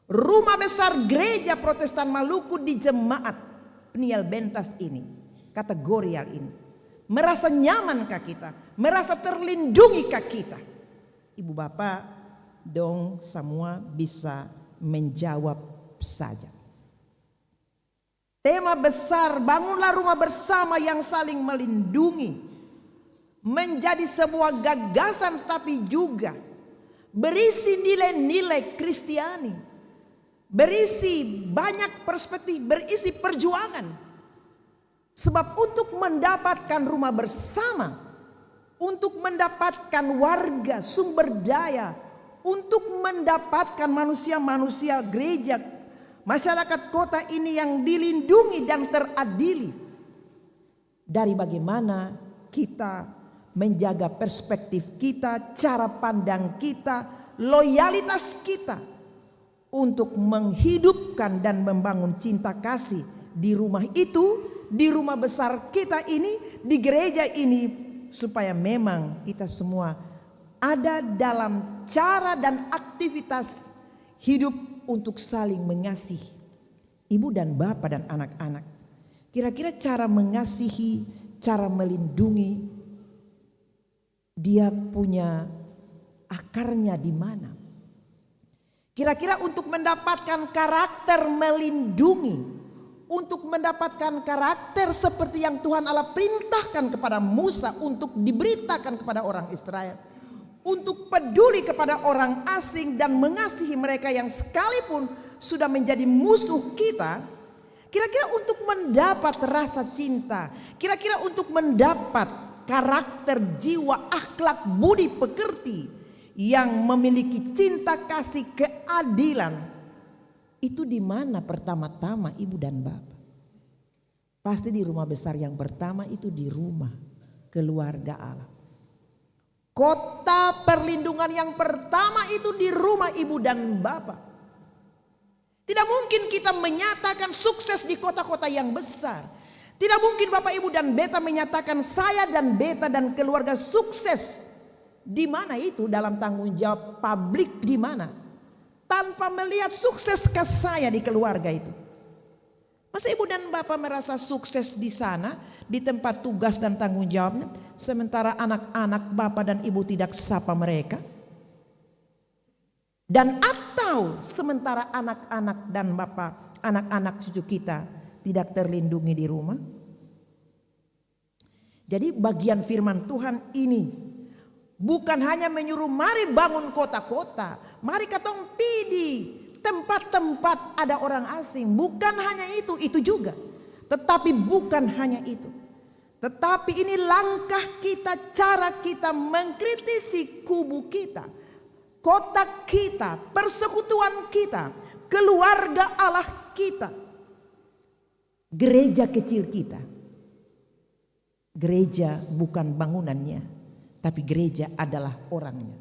Rumah besar gereja Protestan Maluku di jemaat Peniel Bentas ini, kategorial ini, merasa nyamankah kita? Merasa terlindungikah kita? Ibu bapak dong semua bisa menjawab saja. Tema besar bangunlah rumah bersama yang saling melindungi menjadi sebuah gagasan, tapi juga berisi nilai-nilai Kristiani, berisi banyak perspektif, berisi perjuangan. Sebab untuk mendapatkan rumah bersama, untuk mendapatkan warga sumber daya, untuk mendapatkan manusia-manusia gereja, masyarakat kota ini yang dilindungi dan teradili, dari bagaimana kita menjaga perspektif kita, cara pandang kita, loyalitas kita untuk menghidupkan dan membangun cinta kasih di rumah itu, di rumah besar kita ini, di gereja ini, supaya memang kita semua ada dalam cara dan aktivitas hidup untuk saling mengasihi. Ibu dan bapak dan anak-anak, kira-kira cara mengasihi, cara melindungi, dia punya akarnya di mana? Kira-kira untuk mendapatkan karakter melindungi, untuk mendapatkan karakter seperti yang Tuhan Allah perintahkan kepada Musa untuk diberitakan kepada orang Israel, untuk peduli kepada orang asing dan mengasihi mereka yang sekalipun sudah menjadi musuh kita. Kira-kira untuk mendapat rasa cinta, kira-kira untuk mendapat karakter jiwa, akhlak, budi pekerti yang memiliki cinta kasih keadilan, itu di mana pertama-tama ibu dan bapak? Pasti di rumah besar yang pertama, itu di rumah keluarga Allah. Kota perlindungan yang pertama itu di rumah ibu dan bapak. Tidak mungkin kita menyatakan sukses di kota-kota yang besar. Tidak mungkin bapak ibu dan beta menyatakan saya dan beta dan keluarga sukses. Di mana itu dalam tanggung jawab publik di mana? Tanpa melihat sukseskah saya di keluarga itu. Masa ibu dan bapak merasa sukses di sana, di tempat tugas dan tanggung jawabnya, sementara anak-anak bapak dan ibu tidak sapa mereka? Dan atau sementara anak-anak dan bapak, anak-anak cucu kita tidak terlindungi di rumah? Jadi bagian firman Tuhan ini bukan hanya menyuruh mari bangun kota-kota, mari katong pidi tempat-tempat ada orang asing. Bukan hanya itu juga. Tetapi bukan hanya itu. Tetapi ini langkah kita, cara kita mengkritisi kubu kita, kota kita, persekutuan kita, keluarga Allah kita, gereja kecil kita. Gereja bukan bangunannya, tapi gereja adalah orangnya.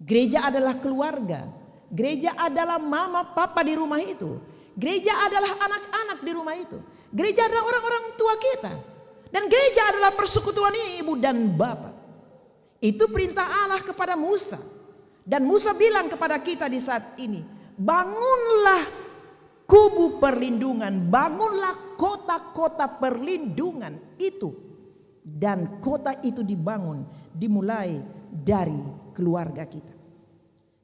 Gereja adalah keluarga. Gereja adalah mama papa di rumah itu. Gereja adalah anak-anak di rumah itu. Gereja adalah orang-orang tua kita. Dan gereja adalah persekutuan ini ibu dan bapa. Itu perintah Allah kepada Musa. Dan Musa bilang kepada kita di saat ini, bangunlah kubu perlindungan, bangunlah kota-kota perlindungan itu. Dan kota itu dibangun, dimulai dari keluarga kita.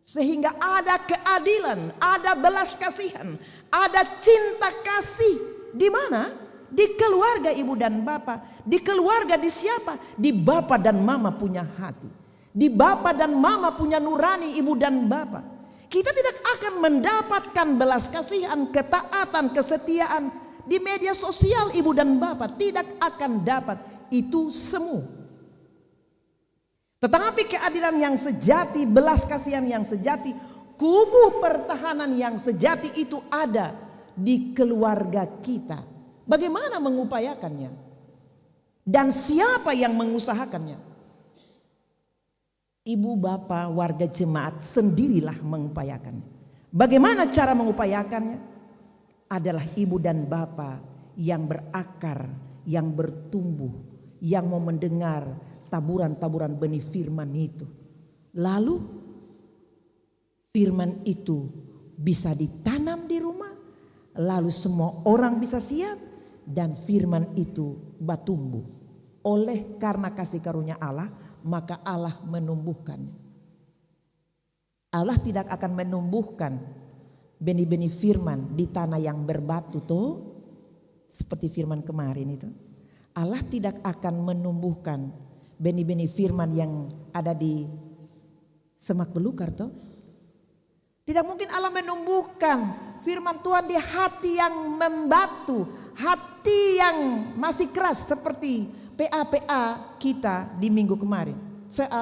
Sehingga ada keadilan, ada belas kasihan, ada cinta kasih. Di mana? Di keluarga ibu dan bapak. Di keluarga di siapa? Di bapak dan mama punya hati. Di bapak dan mama punya nurani ibu dan bapak. Kita tidak akan mendapatkan belas kasihan, ketaatan, kesetiaan di media sosial ibu dan bapak. Tidak akan dapat itu semua. Tetapi keadilan yang sejati, belas kasihan yang sejati, kubu pertahanan yang sejati itu ada di keluarga kita. Bagaimana mengupayakannya? Dan siapa yang mengusahakannya? Ibu bapak warga jemaat sendirilah mengupayakannya. Bagaimana cara mengupayakannya? Adalah ibu dan bapak yang berakar, yang bertumbuh, yang mau mendengar taburan-taburan benih firman itu. Lalu firman itu bisa ditanam di rumah. Lalu semua orang bisa siap. Dan firman itu bertumbuh. Oleh karena kasih karunia Allah, maka Allah menumbuhkannya. Allah tidak akan menumbuhkan benih-benih firman di tanah yang berbatu toh, seperti firman kemarin itu. Allah tidak akan menumbuhkan benih-benih firman yang ada di semak belukar toh. Tidak mungkin Allah menumbuhkan firman Tuhan di hati yang membatu, hati yang masih keras seperti PA-PA kita di minggu kemarin.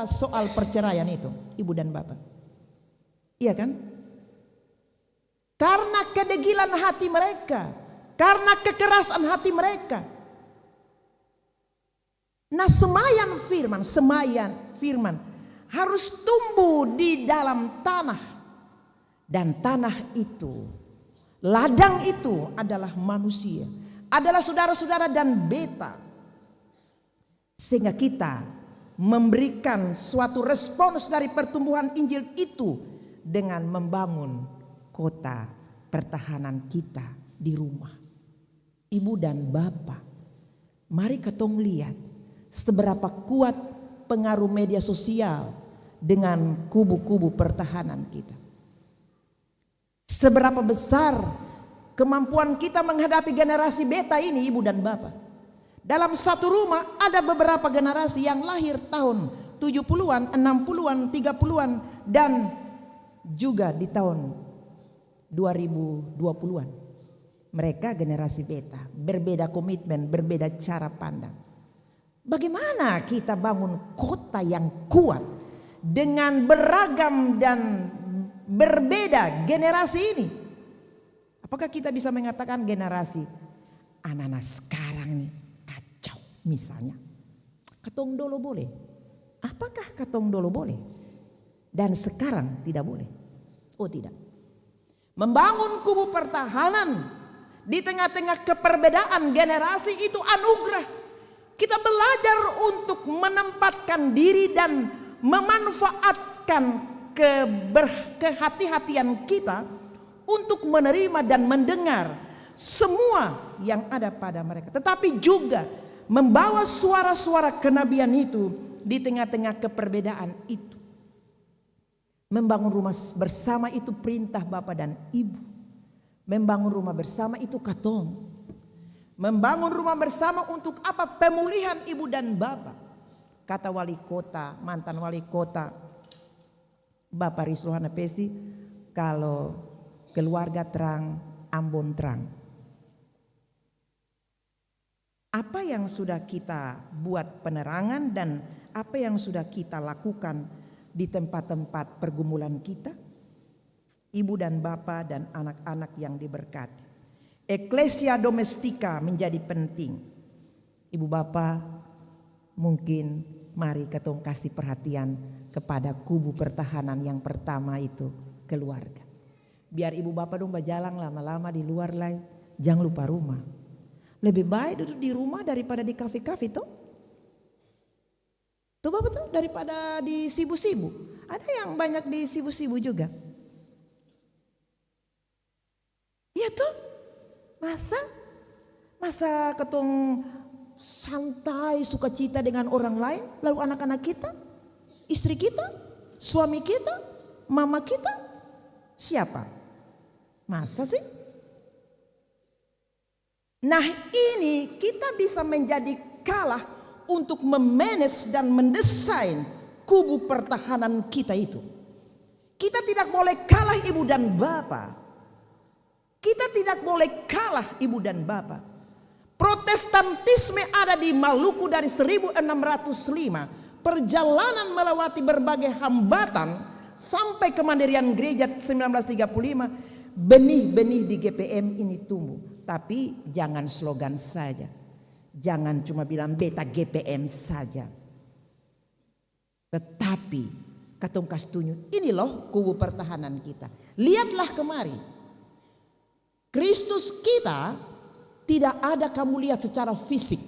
Soal perceraian itu, ibu dan bapak. Iya kan? Karena kedegilan hati mereka, karena kekerasan hati mereka. Nah, semayan firman harus tumbuh di dalam tanah. Dan tanah itu, ladang itu adalah manusia, adalah saudara-saudara dan beta. Sehingga kita memberikan suatu respons dari pertumbuhan Injil itu dengan membangun kota pertahanan kita di rumah. Ibu dan bapak, mari ketong lihat seberapa kuat pengaruh media sosial dengan kubu-kubu pertahanan kita. Seberapa besar kemampuan kita menghadapi generasi beta ini ibu dan bapak. Dalam satu rumah ada beberapa generasi yang lahir tahun 70-an, 60-an, 30-an dan juga di tahun 2020-an. Mereka generasi beta, berbeda komitmen, berbeda cara pandang. Bagaimana kita bangun kota yang kuat dengan beragam dan berbeda generasi ini? Apakah kita bisa mengatakan generasi anak-anak sekarang nih kacau misalnya? Katong dolo boleh. Apakah katong dolo boleh? Dan sekarang tidak boleh? Oh tidak. Membangun kubu pertahanan di tengah-tengah keperbedaan generasi itu anugerah. Kita belajar untuk menempatkan diri dan memanfaatkan kehati-hatian kita untuk menerima dan mendengar semua yang ada pada mereka. Tetapi juga membawa suara-suara kenabian itu di tengah-tengah keperbedaan itu. Membangun rumah bersama itu perintah Bapa dan Ibu. Membangun rumah bersama itu katong. Membangun rumah bersama untuk apa? Pemulihan ibu dan bapak. Kata wali kota, mantan wali kota Bapak Risrohana Pesi, kalau keluarga terang, Ambon terang. Apa yang sudah kita buat penerangan dan apa yang sudah kita lakukan di tempat-tempat pergumulan kita? Ibu dan bapak dan anak-anak yang diberkati. Eklesia domestika menjadi penting. Ibu bapak mungkin mari ketong kasih perhatian kepada kubu pertahanan yang pertama itu keluarga. Biar ibu bapak dong berjalan lama-lama di luar lah, jangan lupa rumah. Lebih baik duduk di rumah daripada di kafe-kafe tuh. Tuh bapak tuh daripada di sibu-sibu. Ada yang banyak di sibu-sibu juga. Ya tuh, masa ketong santai sukacita dengan orang lain, lalu anak-anak kita, istri kita, suami kita, mama kita, siapa? Masa sih? Nah ini kita bisa menjadi kalah untuk memanage dan mendesain kubu pertahanan kita itu. Kita tidak boleh kalah ibu dan bapak. Kita tidak boleh kalah ibu dan bapak. Protestantisme ada di Maluku dari 1605. Perjalanan melewati berbagai hambatan sampai kemandirian gereja 1935. Benih-benih di GPM ini tumbuh. Tapi jangan slogan saja. Jangan cuma bilang beta GPM saja. Tetapi katong kasih tunjuk, ini loh kubu pertahanan kita. Lihatlah kemari. Kristus kita tidak ada kamu lihat secara fisik.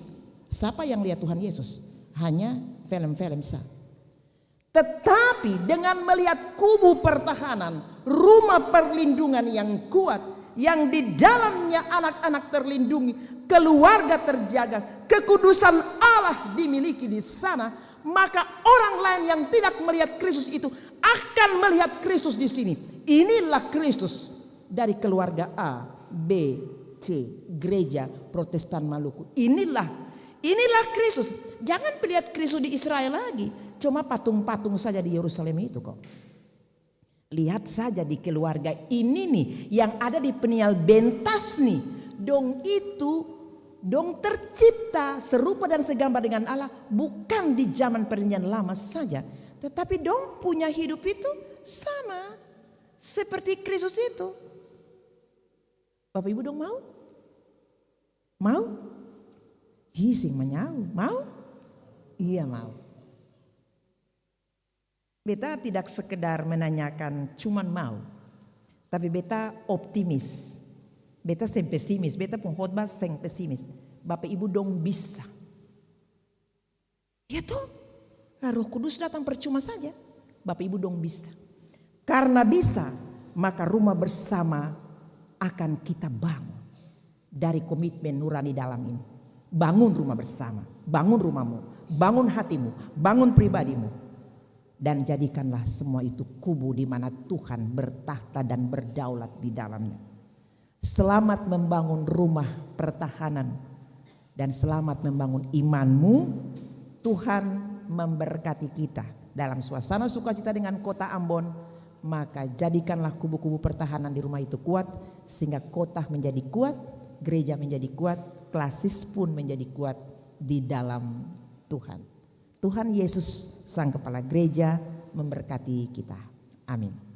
Siapa yang lihat Tuhan Yesus? Hanya film-film saja. Tetapi dengan melihat kubu pertahanan, rumah perlindungan yang kuat, yang di dalamnya anak-anak terlindungi, keluarga terjaga, kekudusan Allah dimiliki di sana, maka orang lain yang tidak melihat Kristus itu akan melihat Kristus di sini. Inilah Kristus dari keluarga A, B, C, gereja Protestan Maluku. Inilah Kristus. Jangan melihat Kristus di Israel lagi, cuma patung-patung saja di Yerusalem itu kok. Lihat saja di keluarga ini nih yang ada di Peniel Bentas nih. Dong itu dong tercipta serupa dan segambar dengan Allah, bukan di zaman perjanjian lama saja, tetapi dong punya hidup itu sama seperti Kristus itu. Bapak Ibu dong mau? Mau? Hising menyau, mau? Iya mau. Beta tidak sekedar menanyakan cuman mau, tapi beta optimis. Beta sen pesimis, beta pengkhotbah sen pesimis. Bapak Ibu dong bisa. Ya toh, Roh Kudus datang percuma saja. Bapak Ibu dong bisa. Karena bisa, maka rumah bersama akan kita bangun dari komitmen nurani dalam ini. Bangun rumah bersama, bangun rumahmu, bangun hatimu, bangun pribadimu. Dan jadikanlah semua itu kubu di mana Tuhan bertahta dan berdaulat di dalamnya. Selamat membangun rumah pertahanan dan selamat membangun imanmu. Tuhan memberkati kita dalam suasana sukacita dengan kota Ambon. Maka jadikanlah kubu-kubu pertahanan di rumah itu kuat, sehingga kota menjadi kuat, gereja menjadi kuat, klasis pun menjadi kuat di dalam Tuhan. Tuhan Yesus Sang Kepala Gereja memberkati kita. Amin.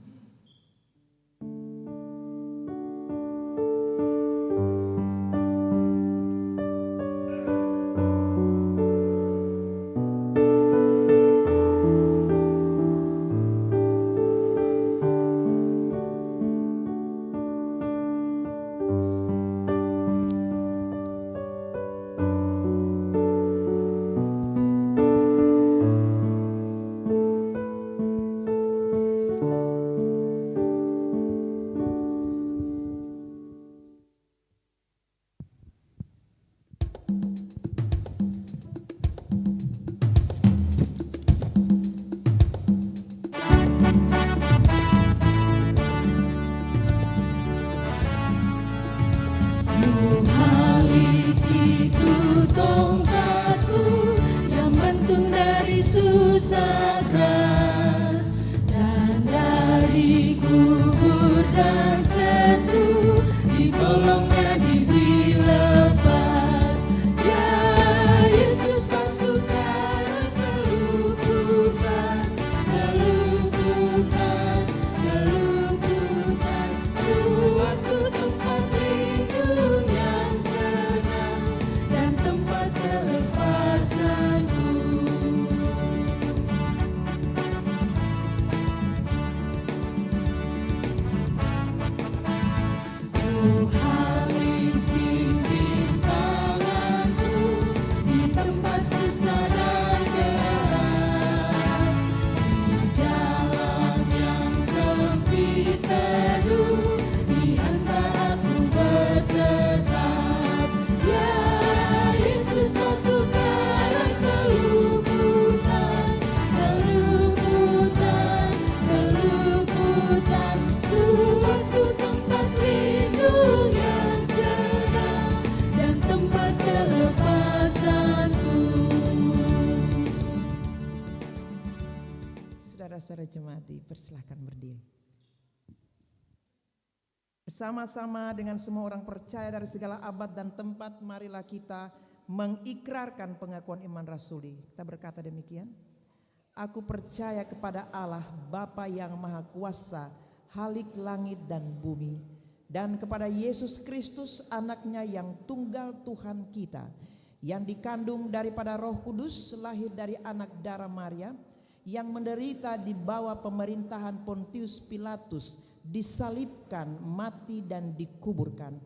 Saudara-saudara jemaat dipersilahkan berdiri. Bersama-sama dengan semua orang percaya dari segala abad dan tempat, marilah kita mengikrarkan pengakuan iman rasuli. Kita berkata demikian. Aku percaya kepada Allah Bapa yang Maha Kuasa, Halik langit dan bumi, dan kepada Yesus Kristus anaknya yang tunggal Tuhan kita, yang dikandung daripada Roh Kudus, lahir dari anak darah Maria, yang menderita di bawah pemerintahan Pontius Pilatus, disalibkan, mati dan dikuburkan,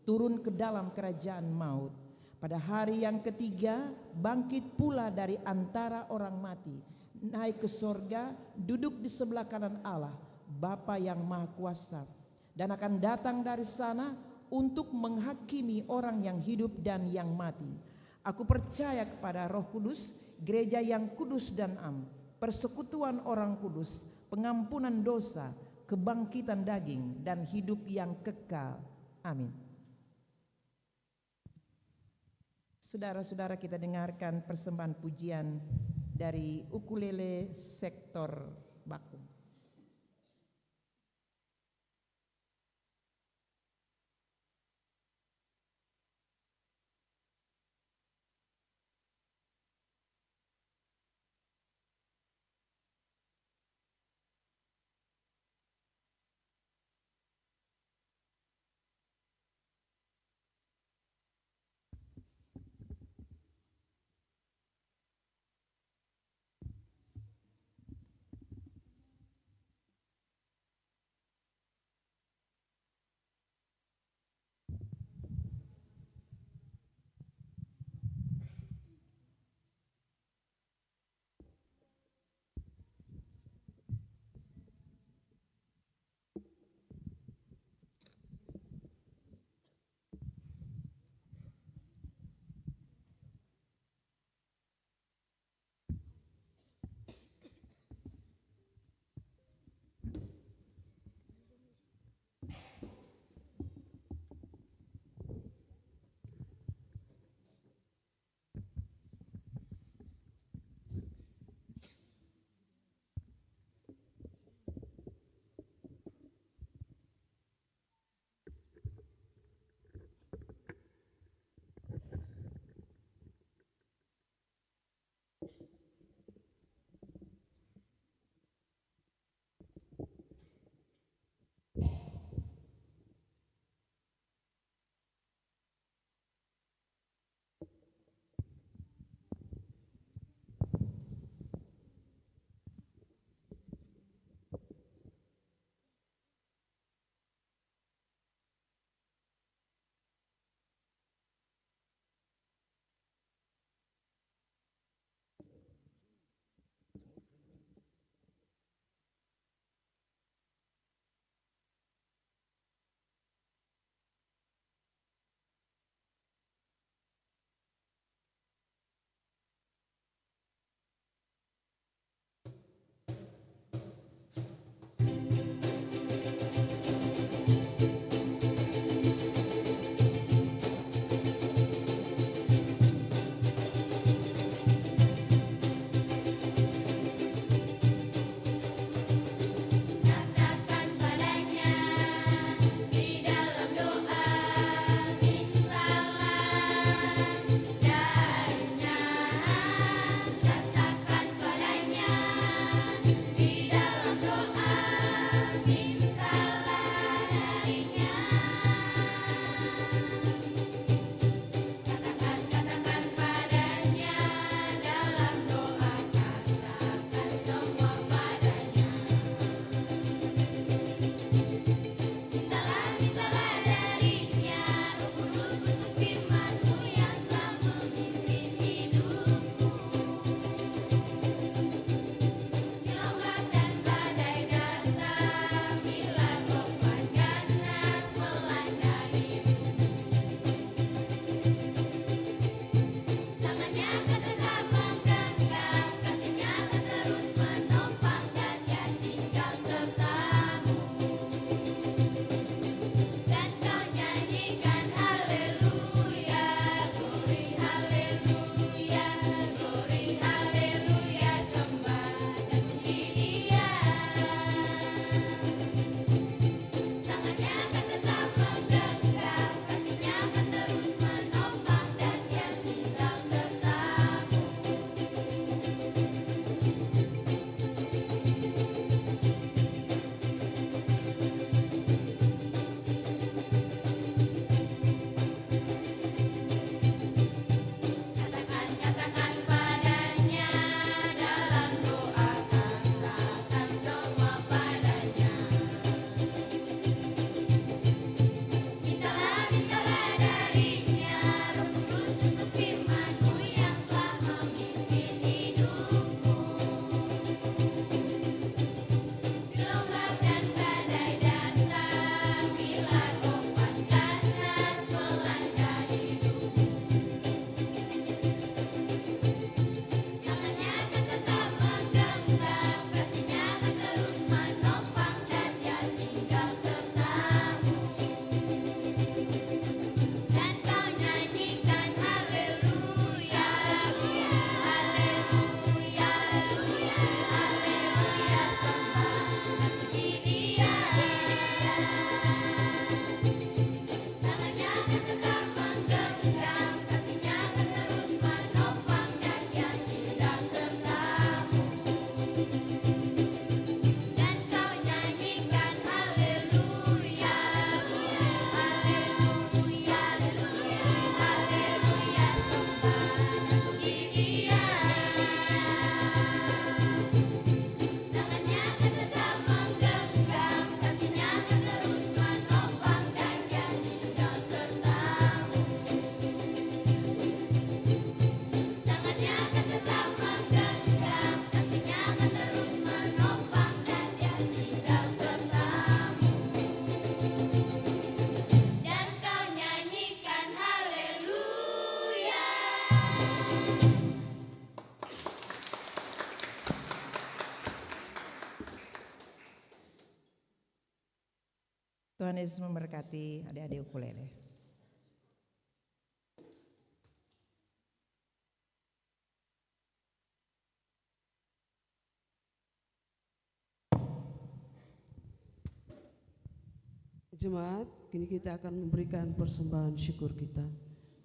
turun ke dalam kerajaan maut. Pada hari yang ketiga bangkit pula dari antara orang mati, naik ke sorga, duduk di sebelah kanan Allah Bapa yang Maha Kuasa, dan akan datang dari sana untuk menghakimi orang yang hidup dan yang mati. Aku percaya kepada Roh Kudus, gereja yang kudus dan am, persekutuan orang kudus, pengampunan dosa, kebangkitan daging, dan hidup yang kekal. Amin. Saudara-saudara, kita dengarkan persembahan pujian dari ukulele sektor Bakum. Tuhan Yesus memberkati adik-adik ukulele. Jemaat, kini kita akan memberikan persembahan syukur kita.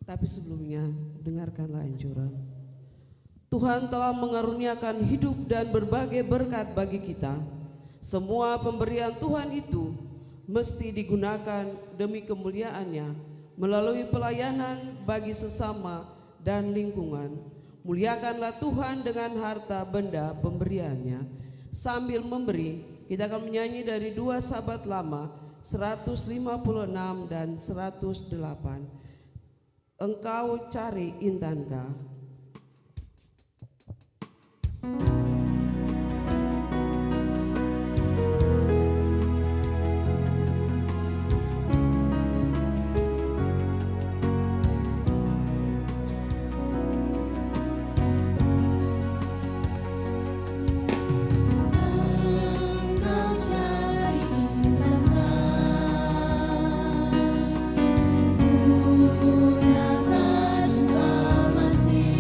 Tapi sebelumnya, dengarkanlah anjuran. Tuhan telah mengaruniakan hidup dan berbagai berkat bagi kita. Semua pemberian Tuhan itu mesti digunakan demi kemuliaan-Nya melalui pelayanan bagi sesama dan lingkungan. Muliakanlah Tuhan dengan harta benda pemberiannya. Sambil memberi, kita akan menyanyi dari 2 Sahabat Lama 156 dan 108. Engkau cari intankah? Engkau cari intankah, gunakan juga masih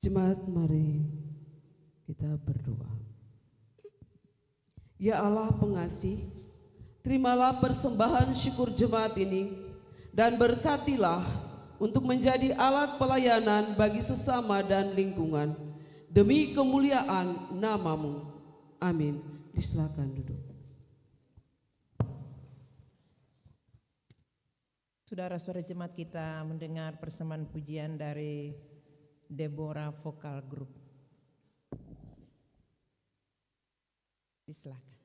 Jemaat, mari kita berdoa. Ya Allah pengasih, terimalah persembahan syukur jemaat ini dan berkatilah untuk menjadi alat pelayanan bagi sesama dan lingkungan demi kemuliaan nama-Mu. Amin. Disilakan duduk. Saudara-saudara jemaat, kita mendengar persembahan pujian dari Deborah Vokal Group. Silakan.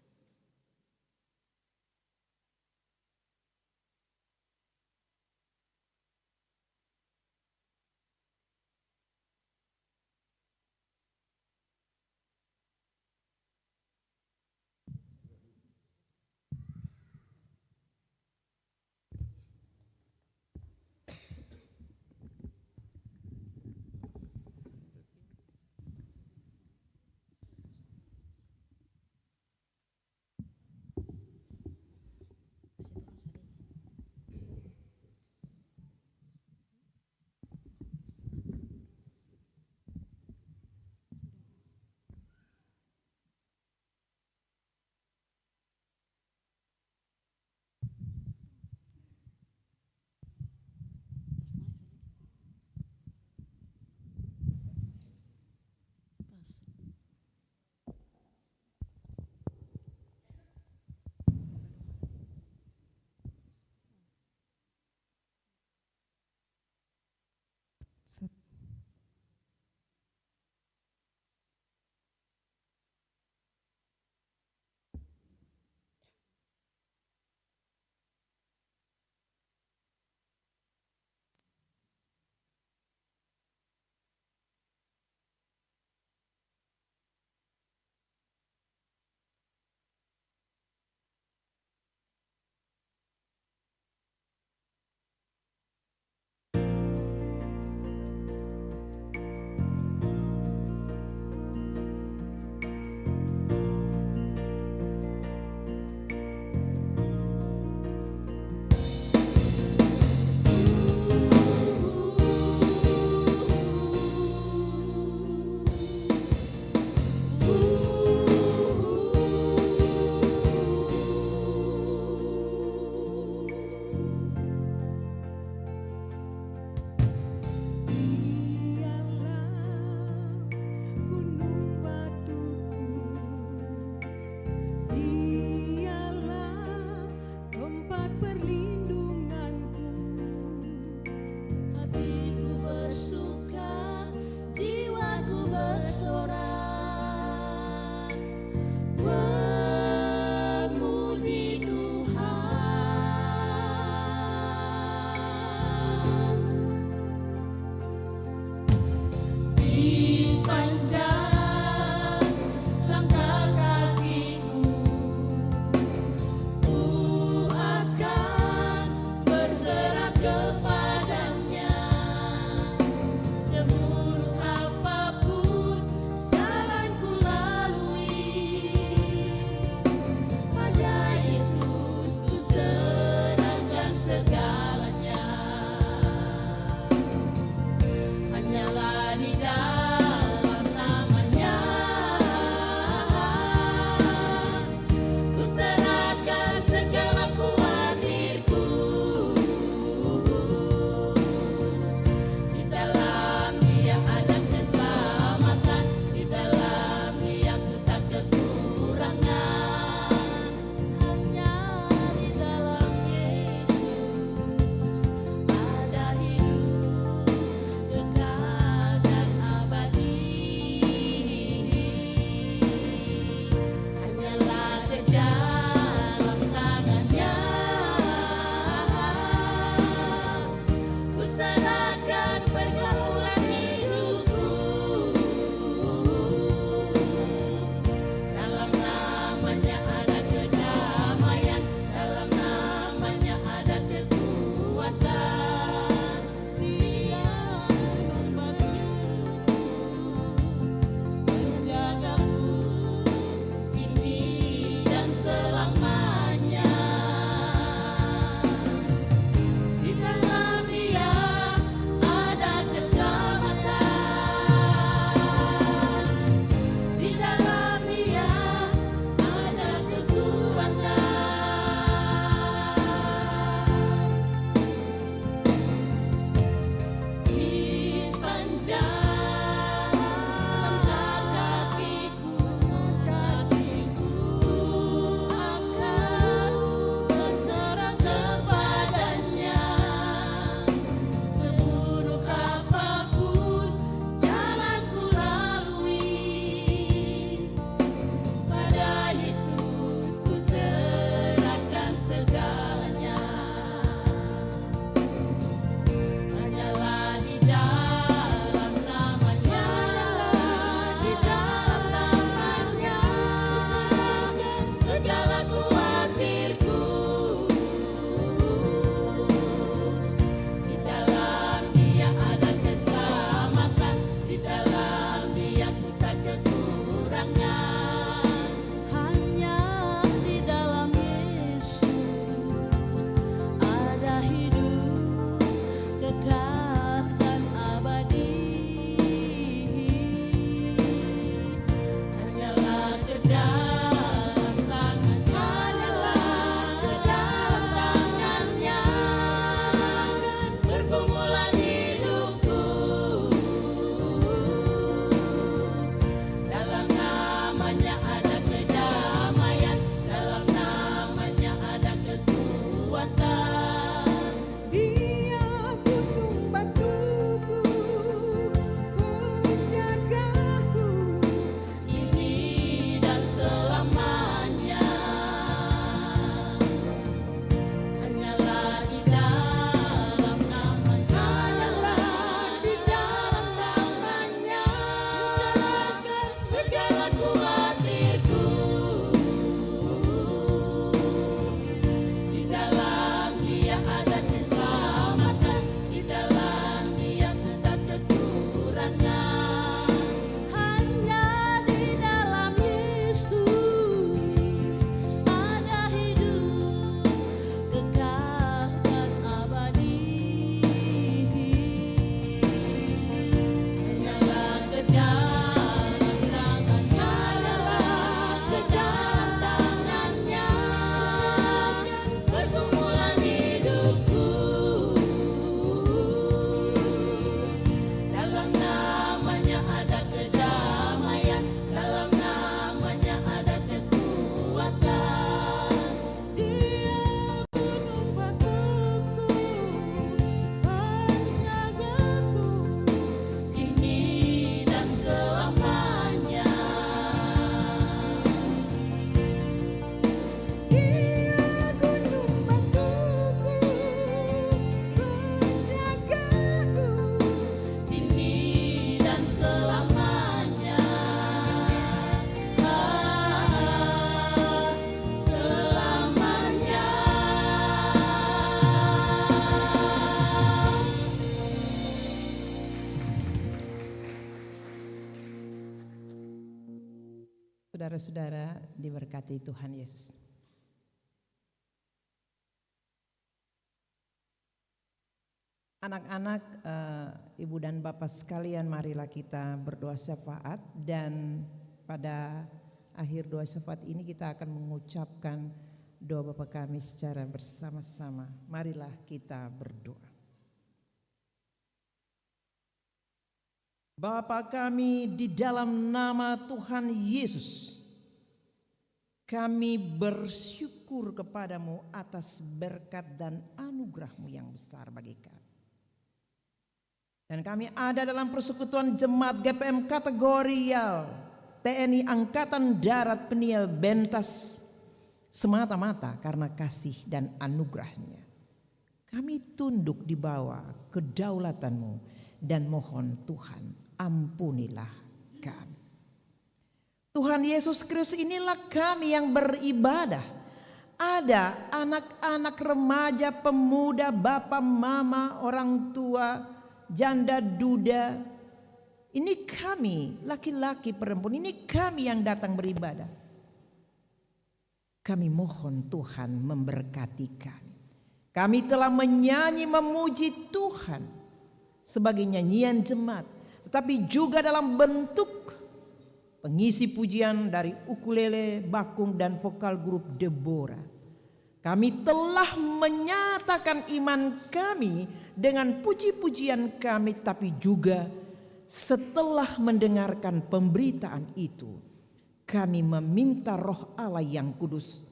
Saudara-saudara diberkati Tuhan Yesus. Anak-anak, ibu dan bapak sekalian, marilah kita berdoa syafaat, dan pada akhir doa syafaat ini kita akan mengucapkan doa Bapa kami secara bersama-sama. Marilah kita berdoa. Bapa kami, di dalam nama Tuhan Yesus, kami bersyukur kepadamu atas berkat dan anugerah-Mu yang besar bagi kami. Dan kami ada dalam persekutuan jemaat GPM kategorial TNI Angkatan Darat Peniel Bentas semata-mata karena kasih dan anugerah-Nya. Kami tunduk di bawah kedaulatan-Mu dan mohon Tuhan, ampunilah kami. Tuhan Yesus Kristus, inilah kami yang beribadah. Ada anak-anak, remaja, pemuda, bapak, mama, orang tua, janda, duda. Ini kami, laki-laki, perempuan, ini kami yang datang beribadah. Kami mohon Tuhan memberkati kami. Kami telah menyanyi memuji Tuhan sebagai nyanyian jemaat, tetapi juga dalam bentuk pengisi pujian dari ukulele, bakung, dan vokal grup Deborah. Kami telah menyatakan iman kami dengan puji-pujian kami, tapi juga setelah mendengarkan pemberitaan itu, kami meminta Roh Allah yang kudus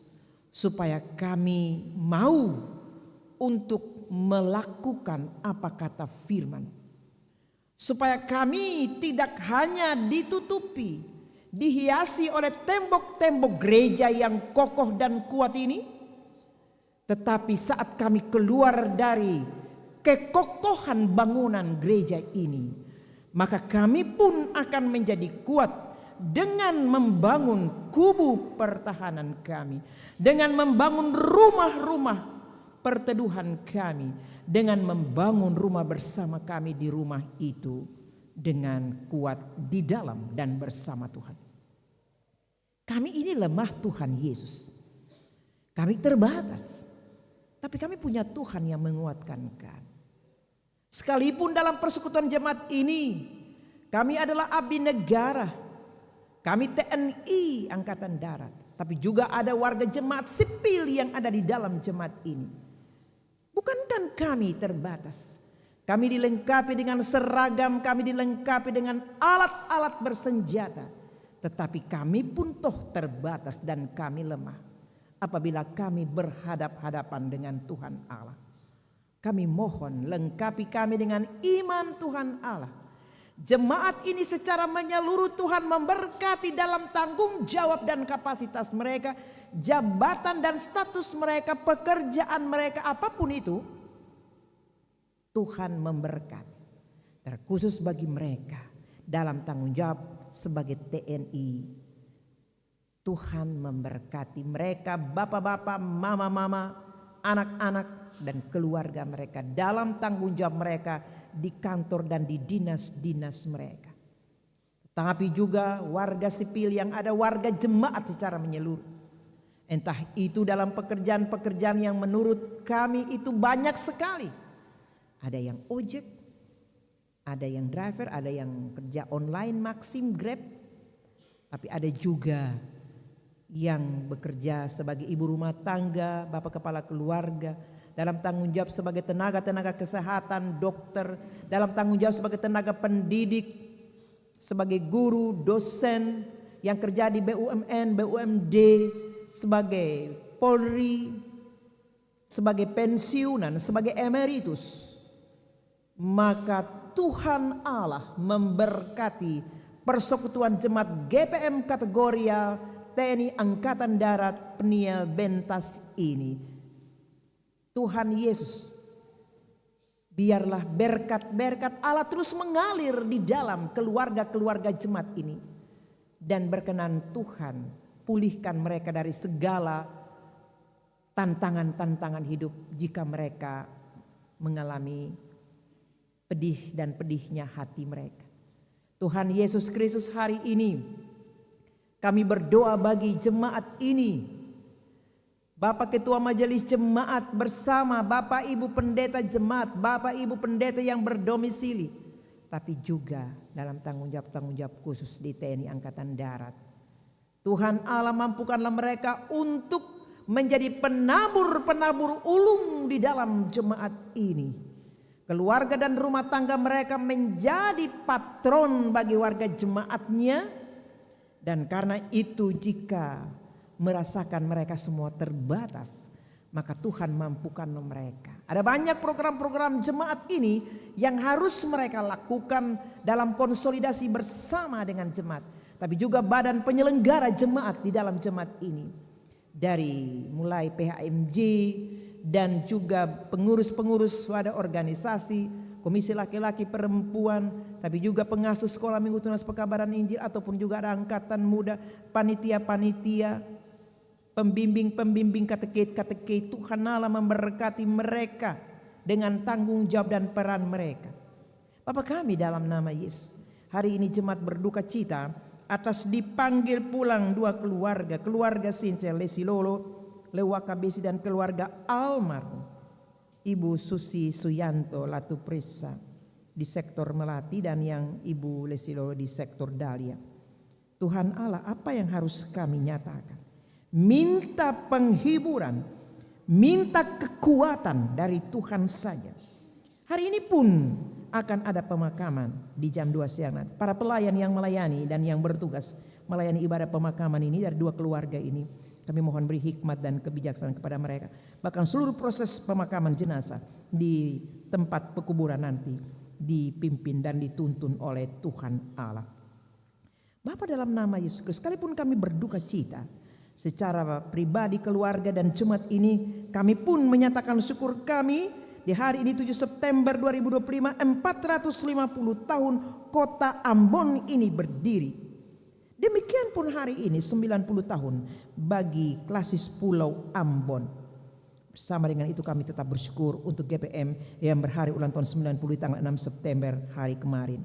supaya kami mau untuk melakukan apa kata firman. Supaya kami tidak hanya ditutupi, dihiasi oleh tembok-tembok gereja yang kokoh dan kuat ini, tetapi saat kami keluar dari kekokohan bangunan gereja ini, maka kami pun akan menjadi kuat dengan membangun kubu pertahanan kami, dengan membangun rumah-rumah perteduhan kami, dengan membangun rumah bersama kami di rumah itu dengan kuat di dalam dan bersama Tuhan. Kami ini lemah Tuhan Yesus. Kami terbatas. Tapi kami punya Tuhan yang menguatkan kami. Sekalipun dalam persekutuan jemaat ini, kami adalah abdi negara. Kami TNI Angkatan Darat. Tapi juga ada warga jemaat sipil yang ada di dalam jemaat ini. Bukankah kami terbatas? Kami dilengkapi dengan seragam, kami dilengkapi dengan alat-alat bersenjata. Tetapi kami pun toh terbatas dan kami lemah. Apabila kami berhadap-hadapan dengan Tuhan Allah, kami mohon lengkapi kami dengan iman Tuhan Allah. Jemaat ini secara menyeluruh Tuhan memberkati dalam tanggung jawab dan kapasitas mereka, jabatan dan status mereka, pekerjaan mereka, apapun itu, Tuhan memberkati. Terkhusus bagi mereka dalam tanggung jawab sebagai TNI. Tuhan memberkati mereka, bapak-bapak, mama-mama, anak-anak, dan keluarga mereka dalam tanggung jawab mereka di kantor dan di dinas-dinas mereka. Tapi juga warga sipil yang ada, warga jemaat secara menyeluruh. Entah itu dalam pekerjaan-pekerjaan yang menurut kami itu banyak sekali. Ada yang ojek, ada yang driver, ada yang kerja online, Maxim, Grab. Tapi ada juga yang bekerja sebagai ibu rumah tangga, bapak kepala keluarga, dalam tanggung jawab sebagai tenaga-tenaga kesehatan, dokter, dalam tanggung jawab sebagai tenaga pendidik, sebagai guru, dosen, yang kerja di BUMN, BUMD, sebagai Polri, sebagai pensiunan, sebagai emeritus. Maka Tuhan Allah memberkati persekutuan jemaat GPM kategorial TNI Angkatan Darat Peniel Bentas ini. Tuhan Yesus, biarlah berkat-berkat Allah terus mengalir di dalam keluarga-keluarga jemaat ini. Dan berkenan Tuhan, pulihkan mereka dari segala tantangan-tantangan hidup jika mereka mengalami pedih dan pedihnya hati mereka. Tuhan Yesus Kristus, hari ini Kami berdoa bagi jemaat ini. Bapak Ketua Majelis Jemaat bersama Bapak Ibu Pendeta Jemaat, Bapak Ibu Pendeta yang berdomisili, tapi juga dalam tanggung jawab khusus di TNI Angkatan Darat. Tuhan Allah, mampukanlah mereka untuk menjadi penabur-penabur ulung di dalam jemaat ini. Keluarga dan rumah tangga mereka menjadi patron bagi warga jemaatnya. Dan karena itu jika merasakan mereka semua terbatas, maka Tuhan mampukan mereka. Ada banyak program-program jemaat ini yang harus mereka lakukan dalam konsolidasi bersama dengan jemaat. Tapi juga badan penyelenggara jemaat di dalam jemaat ini. Dari mulai PHMJ dan juga pengurus-pengurus wadah organisasi, komisi laki-laki perempuan, tapi juga pengasuh sekolah minggu tunas pekabaran Injil, ataupun juga ada angkatan muda, panitia-panitia, pembimbing-pembimbing kateket. Tuhan Allah memberkati mereka dengan tanggung jawab dan peran mereka. Bapa kami dalam nama Yesus, hari ini jemaat berduka cita atas dipanggil pulang dua keluarga, keluarga Since Lesilolo, Lewaka Besi, dan keluarga almarhum Ibu Susi Suyanto Latuprisa di sektor Melati dan yang Ibu Lesilolo di sektor Dahlia. Tuhan Allah, apa yang harus kami nyatakan? Minta penghiburan, minta kekuatan dari Tuhan saja. Hari ini pun akan ada pemakaman di jam 2 siang nanti. Para pelayan yang melayani dan yang bertugas melayani ibadah pemakaman ini dari dua keluarga ini, kami mohon beri hikmat dan kebijaksanaan kepada mereka. Bahkan seluruh proses pemakaman jenazah di tempat pekuburan nanti dipimpin dan dituntun oleh Tuhan Allah. Bapa, dalam nama Yesus Kristus, sekalipun kami berduka cita secara pribadi, keluarga dan jemaat ini, kami pun menyatakan syukur kami di hari ini 7 September 2025, 450 tahun kota Ambon ini berdiri. Demikian pun hari ini 90 tahun bagi klasis Pulau Ambon. Bersama dengan itu kami tetap bersyukur untuk GPM yang berhari ulang tahun 90 di tanggal 6 September hari kemarin.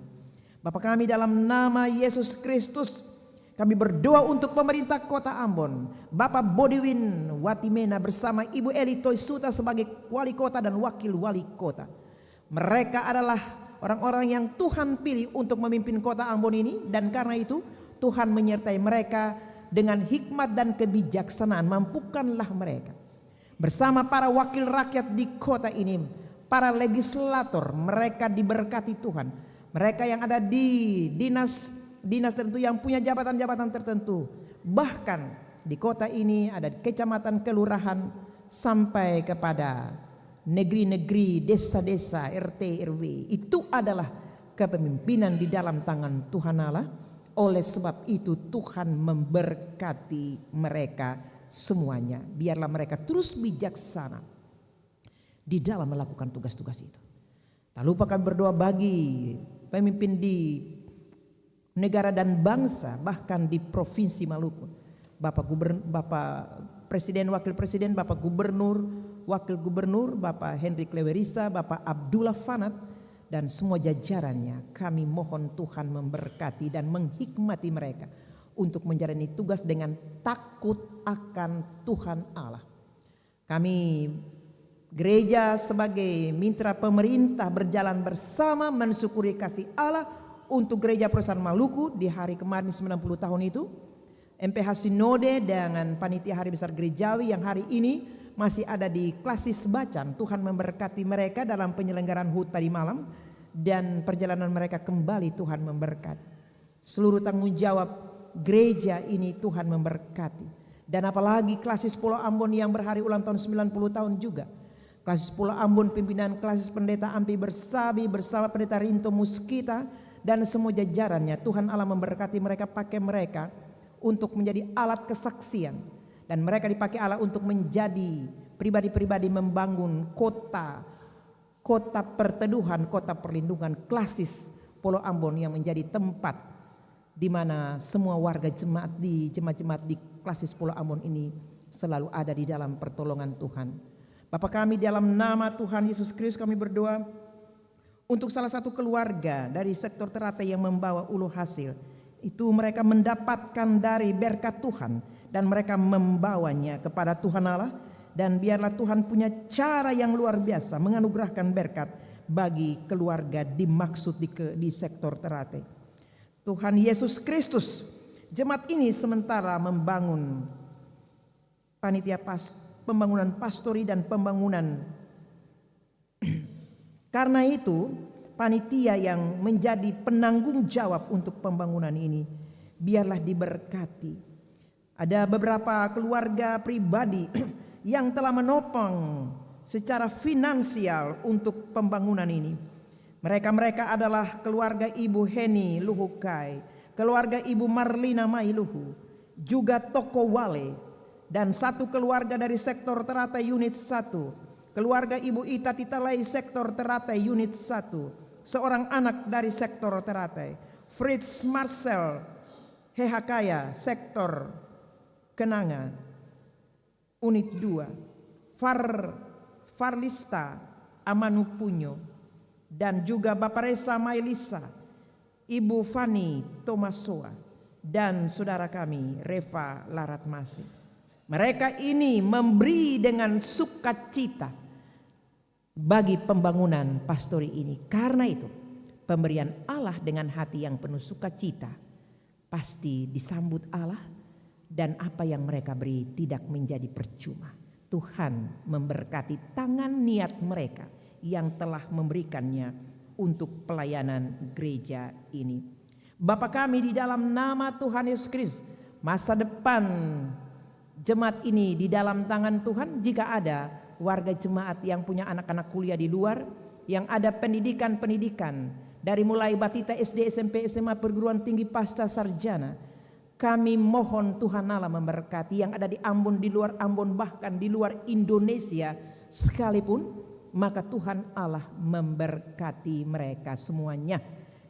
Bapa kami dalam nama Yesus Kristus, kami berdoa untuk pemerintah kota Ambon, Bapak Bodiwin Watimena bersama Ibu Eli Toisuta sebagai wali kota dan wakil wali kota. Mereka adalah orang-orang yang Tuhan pilih untuk memimpin kota Ambon ini, dan karena itu Tuhan menyertai mereka dengan hikmat dan kebijaksanaan. Mampukanlah mereka bersama para wakil rakyat di kota ini, para legislator, mereka diberkati Tuhan. Mereka yang ada di dinas tertentu, yang punya jabatan-jabatan tertentu, bahkan di kota ini ada kecamatan, kelurahan, sampai kepada negeri-negeri, desa-desa, RT, RW. Itu adalah kepemimpinan di dalam tangan Tuhan Allah. Oleh sebab itu Tuhan memberkati mereka semuanya. Biarlah mereka terus bijaksana di dalam melakukan tugas-tugas itu. Tak lupa kami berdoa bagi pemimpin di negara dan bangsa, bahkan di Provinsi Maluku. Bapak Presiden, Wakil Presiden, Bapak Gubernur, Wakil Gubernur, Bapak Hendrik Lewerisa, Bapak Abdullah Fanat, dan semua jajarannya. Kami mohon Tuhan memberkati dan menghikmati mereka untuk menjalani tugas dengan takut akan Tuhan Allah. Kami gereja sebagai mitra pemerintah berjalan bersama mensyukuri kasih Allah untuk Gereja Perusahaan Maluku di hari kemarin 90 tahun itu. MPH Sinode dengan Panitia Hari Besar Gerejawi yang hari ini masih ada di klasis Bacan. Tuhan memberkati mereka dalam penyelenggaraan HUT tadi malam, dan perjalanan mereka kembali Tuhan memberkati. Seluruh tanggung jawab gereja ini Tuhan memberkati. Dan apalagi klasis Pulau Ambon yang berhari ulang tahun 90 tahun juga. Klasis Pulau Ambon pimpinan klasis Pendeta Ampi Bersabi bersama Pendeta Rinto Muskita dan semua jajarannya. Tuhan Allah memberkati mereka, pakai mereka untuk menjadi alat kesaksian. Dan mereka dipakai Allah untuk menjadi pribadi-pribadi membangun kota perteduhan, kota perlindungan klasis Pulau Ambon yang menjadi tempat di mana semua warga jemaat-jemaat di klasis Pulau Ambon ini selalu ada di dalam pertolongan Tuhan. Bapa kami dalam nama Tuhan Yesus Kristus, kami berdoa untuk salah satu keluarga dari sektor teratai yang membawa ulu hasil, itu mereka mendapatkan dari berkat Tuhan dan mereka membawanya kepada Tuhan Allah. Dan biarlah Tuhan punya cara yang luar biasa menganugerahkan berkat bagi keluarga dimaksud di sektor Teratai. Tuhan Yesus Kristus, jemaat ini sementara membangun panitia pembangunan pastori dan pembangunan. Karena itu panitia yang menjadi penanggung jawab untuk pembangunan ini biarlah diberkati. Ada beberapa keluarga pribadi yang telah menopang secara finansial untuk pembangunan ini. Mereka adalah keluarga Ibu Heni Luhukai, keluarga Ibu Marlina Mailuhu, juga Toko Wale, dan satu keluarga dari sektor Teratai Unit 1, keluarga Ibu Ita Titalai sektor Teratai Unit 1, seorang anak dari sektor Teratai, Fritz Marcel Hehakaya sektor Kenanga Unit 2, Farlista Amanupunyo, dan juga Bapak Resa Mailisa, Ibu Fani Tomasoa, dan saudara kami Reva Laratmasi. Mereka ini memberi dengan sukacita bagi pembangunan pastori ini. Karena itu pemberian Allah dengan hati yang penuh sukacita pasti disambut Allah. Dan apa yang mereka beri tidak menjadi percuma. Tuhan memberkati tangan niat mereka yang telah memberikannya untuk pelayanan gereja ini. Bapa kami di dalam nama Tuhan Yesus Kristus, masa depan jemaat ini di dalam tangan Tuhan. Jika ada warga jemaat yang punya anak-anak kuliah di luar, yang ada pendidikan dari mulai batita SD, SMP, SMA, perguruan tinggi, pasca sarjana, kami mohon Tuhan Allah memberkati yang ada di Ambon, di luar Ambon, bahkan di luar Indonesia sekalipun, maka Tuhan Allah memberkati mereka semuanya.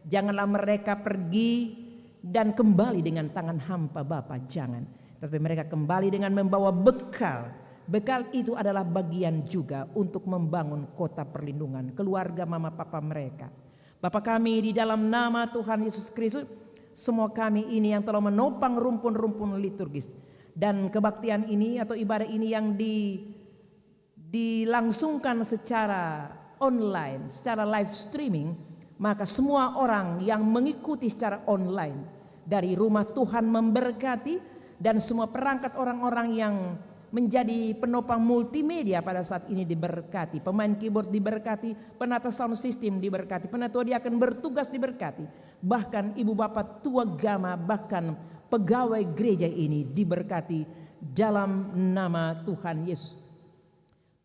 Janganlah mereka pergi dan kembali dengan tangan hampa Bapa, jangan. Tapi mereka kembali dengan membawa bekal. Bekal itu adalah bagian juga untuk membangun kota perlindungan, keluarga mama papa mereka. Bapa kami di dalam nama Tuhan Yesus Kristus, semua kami ini yang telah menopang rumpun-rumpun liturgis dan kebaktian ini atau ibadah ini yang dilangsungkan secara online, secara live streaming, maka semua orang yang mengikuti secara online dari rumah Tuhan memberkati, dan semua perangkat orang-orang yang menjadi penopang multimedia pada saat ini diberkati, pemain keyboard diberkati, penata sound system diberkati, penatua diaken bertugas diberkati, bahkan ibu bapak tua gama, bahkan pegawai gereja ini diberkati dalam nama Tuhan Yesus.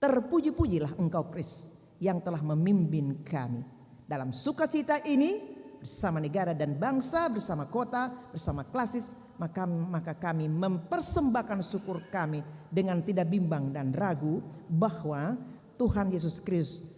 Terpuji-pujilah Engkau Kristus yang telah memimpin kami dalam sukacita ini bersama negara dan bangsa, bersama kota, bersama klasis. Maka kami mempersembahkan syukur kami dengan tidak bimbang dan ragu bahwa Tuhan Yesus Kristus